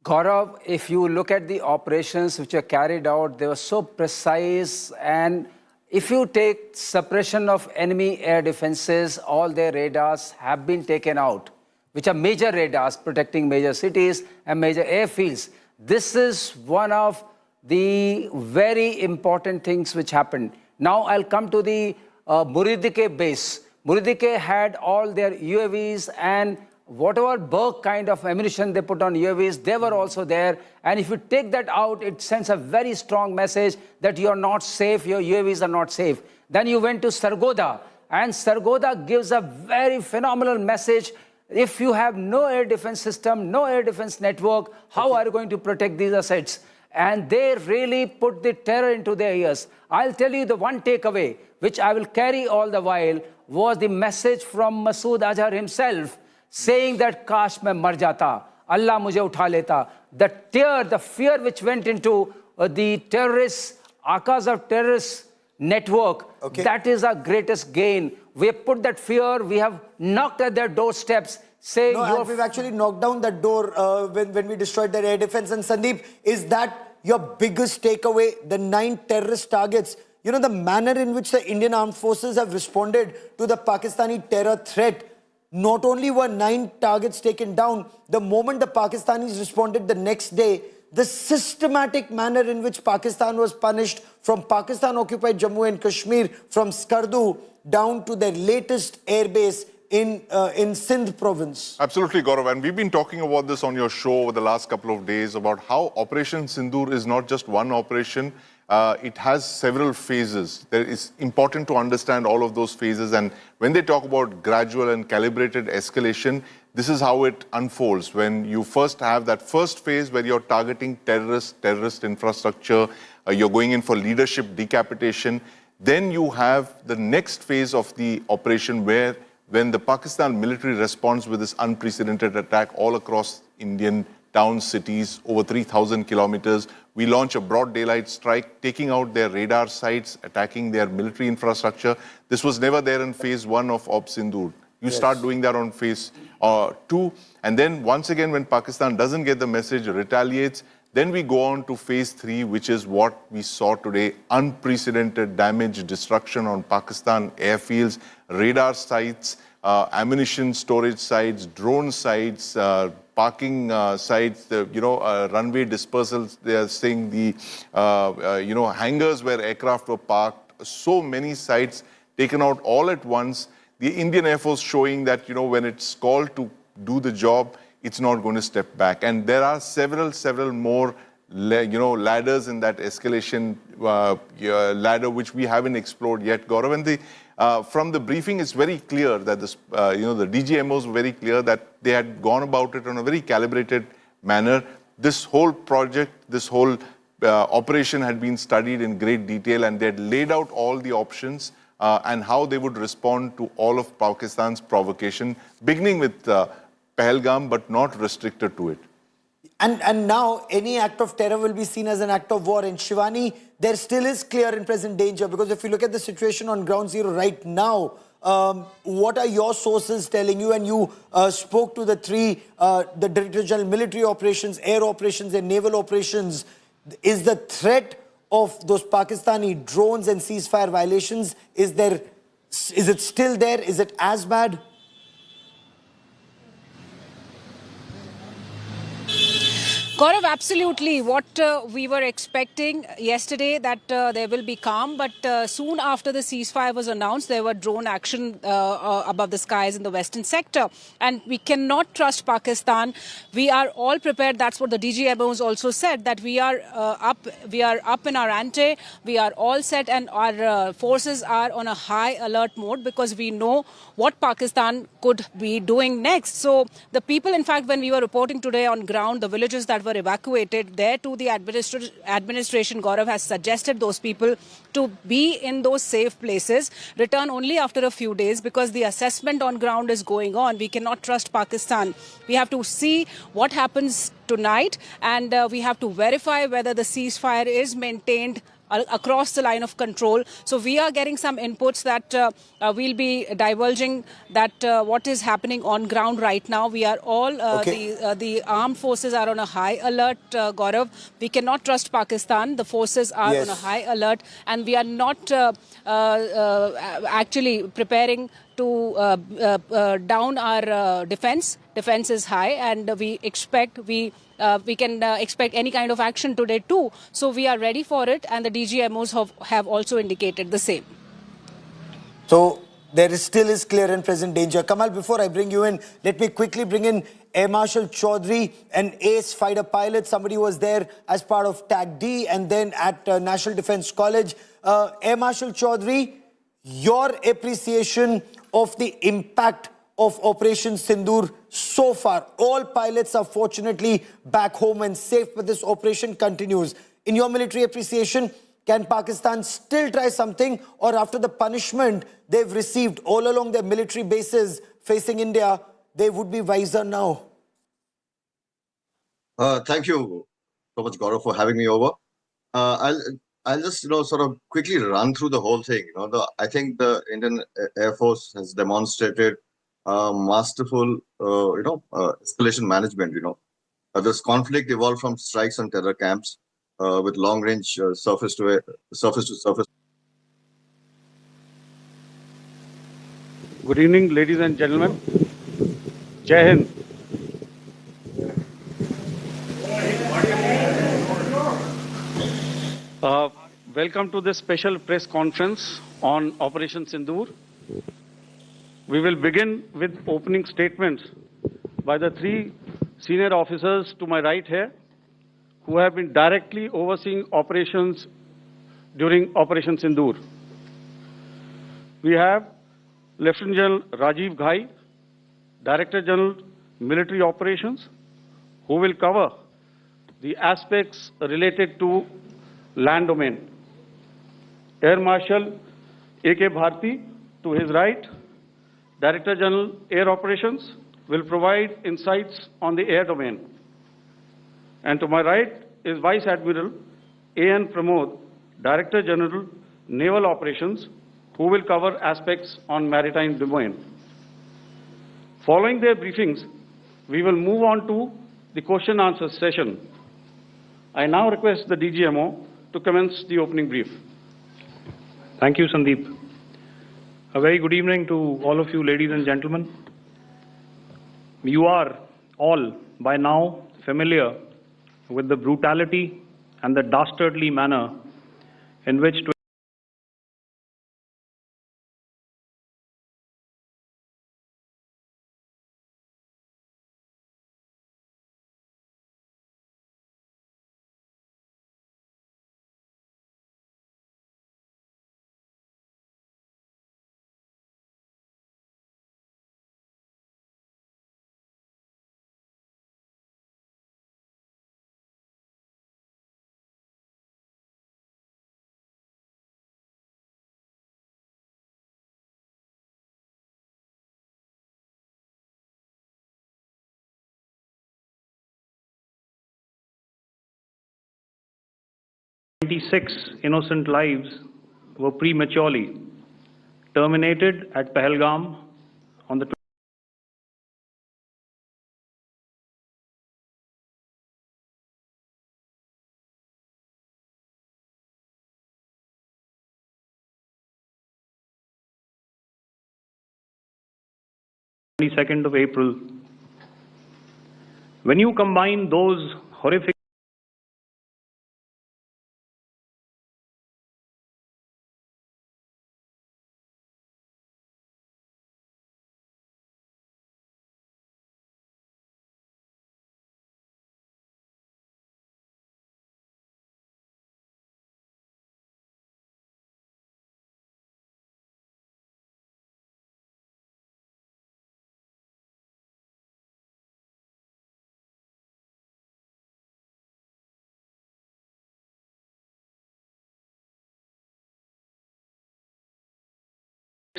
S18: Gaurav, if you look at the operations which are carried out, they were so precise. And if you take suppression of enemy air defenses, all their radars have been taken out, which are major radars protecting major cities and major airfields. This is one of the very important things which happened. Now I'll come to the Muridike base. Muridike had all their UAVs and whatever Berg kind of ammunition they put on UAVs, they were also there. And if you take that out, it sends a very strong message that you're not safe, your UAVs are not safe. Then you went to Sargodha, and Sargodha gives a very phenomenal message. If you have no air defense system, no air defense network, how are you going to protect these assets? And they really put the terror into their ears. I'll tell you the one takeaway, which I will carry all the while, was the message from Masood Azhar himself, saying that Kash mein mar jata, Allah mujhe utha leta. The fear which went into the terrorists, Akas of terrorists, network. That is our greatest gain. We have put that fear, we have knocked at their doorsteps, saying
S14: No, we've actually knocked down that door when we destroyed their air defense. And Sandeep, is that your biggest takeaway, the 9 terrorist targets? You know, the manner in which the Indian armed forces have responded to the Pakistani terror threat. Not only were 9 targets taken down, the moment the Pakistanis responded the next day, the systematic manner in which Pakistan was punished, from Pakistan-occupied Jammu and Kashmir, from Skardu down to their latest airbase in Sindh province.
S16: Absolutely, Gaurav. And we've been talking about this on your show over the last couple of days, about how Operation Sindoor is not just one operation. It has several phases. It's important to understand all of those phases. And when they talk about gradual and calibrated escalation, this is how it unfolds. When you first have that first phase where you're targeting terrorist infrastructure, you're going in for leadership decapitation. Then you have the next phase of the operation where when the Pakistan military responds with this unprecedented attack all across Indian towns, cities, over 3,000 kilometers, we launch a broad daylight strike, taking out their radar sites, attacking their military infrastructure. This was never there in phase 1 of Op Sindoor. You start doing that on phase 2. And then once again, when Pakistan doesn't get the message, retaliates, then we go on to phase 3, which is what we saw today, unprecedented damage, destruction on Pakistan airfields, radar sites, ammunition storage sites, drone sites, parking sites, runway dispersals. They are saying the, hangars where aircraft were parked. So many sites taken out all at once. The Indian Air Force showing that, when it's called to do the job, it's not going to step back. And there are several more, ladders in that escalation ladder, which we haven't explored yet, Gaurav. And from the briefing, it's very clear that this, the DGMOs were very clear that they had gone about it in a very calibrated manner. This whole project, this whole operation had been studied in great detail, and they had laid out all the options and how they would respond to all of Pakistan's provocation, beginning with Pahalgam, but not restricted to it.
S14: And now any act of terror will be seen as an act of war. And Shivani, there still is clear and present danger, because if you look at the situation on ground zero right now, what are your sources telling you? And you spoke to the three, the Director General Military Operations, Air Operations and Naval Operations. Is the threat of those Pakistani drones and ceasefire violations, is it still there? Is it as bad?
S15: Gaurav, absolutely. What we were expecting yesterday, that there will be calm, but soon after the ceasefire was announced, there were drone action above the skies in the western sector. And we cannot trust Pakistan. We are all prepared. That's what the DGMOs also said, that we are up in our ante. We are all set, and our forces are on a high alert mode, because we know what Pakistan could be doing next. So the people, in fact, when we were reporting today on ground, the villages that were evacuated, there too the administration, Gaurav, has suggested those people to be in those safe places, return only after a few days, because the assessment on ground is going on. We cannot trust Pakistan. We have to see what happens tonight, and we have to verify whether the ceasefire is maintained across the line of control. So we are getting some inputs that we'll be divulging that what is happening on ground right now. We are all, the armed forces are on a high alert, Gaurav. We cannot trust Pakistan. The forces are on a high alert, and we are not actually preparing to down our defense. Defense is high, and we can expect any kind of action today too. So we are ready for it, and the DGMOs have also indicated the same.
S14: So there still is clear and present danger. Kamal, before I bring you in, let me quickly bring in Air Marshal Chaudhry, an ace fighter pilot, somebody who was there as part of TAG D and then at National Defence College. Air Marshal Chaudhry, your appreciation of the impact of Operation Sindoor so far. All pilots are fortunately back home and safe, but this operation continues. In your military appreciation, can Pakistan still try something, or after the punishment they've received all along their military bases facing India, they would be wiser now?
S19: Thank you so much, Gaurav, for having me over. I'll I'll just, sort of quickly run through the whole thing. I think the Indian Air Force has demonstrated masterful, escalation management. This conflict evolved from strikes on terror camps with long-range surface-to-surface.
S6: Good evening, ladies and gentlemen. Jai Hind. Welcome to this special press conference on Operation Sindoor. We will begin with opening statements by the three senior officers to my right here, who have been directly overseeing operations during Operation Sindoor. We have Lieutenant General Rajiv Ghai, Director General Military Operations, who will cover the aspects related to land domain. Air Marshal AK Bharti, to his right, Director General Air Operations, will provide insights on the air domain. And to my right is Vice Admiral A.N. Pramod, Director General Naval Operations, who will cover aspects on maritime domain. Following their briefings, we will move on to the question-answer session. I now request the DGMO to commence the opening brief.
S3: Thank you, Sandeep. A very good evening to all of you, ladies and gentlemen. You are all by now familiar with the brutality and the dastardly manner in which innocent lives were prematurely terminated at Pahalgam on the 22nd of April. When you combine those horrific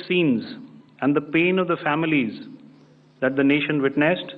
S3: scenes and the pain of the families that the nation witnessed,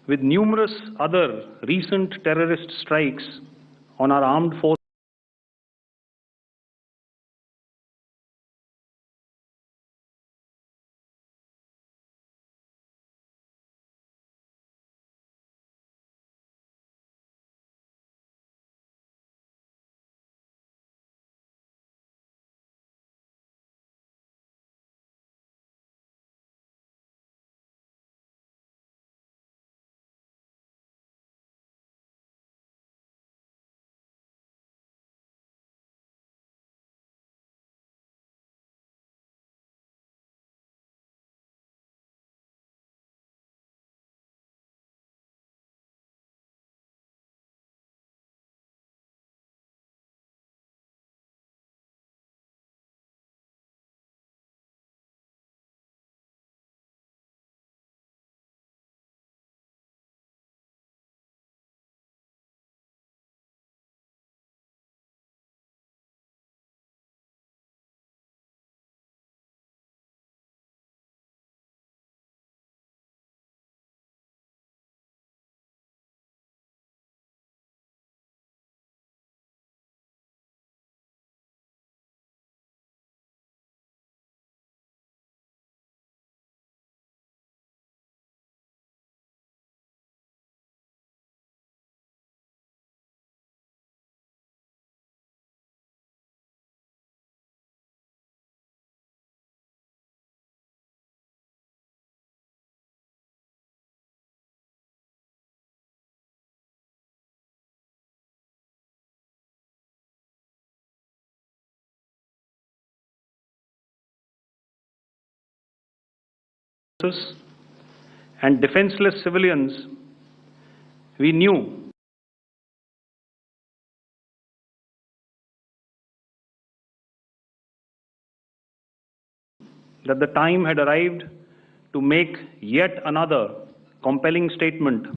S3: with numerous other recent terrorist strikes on our armed forces. forces and defenseless civilians, we knew that the time had arrived to make yet another compelling statement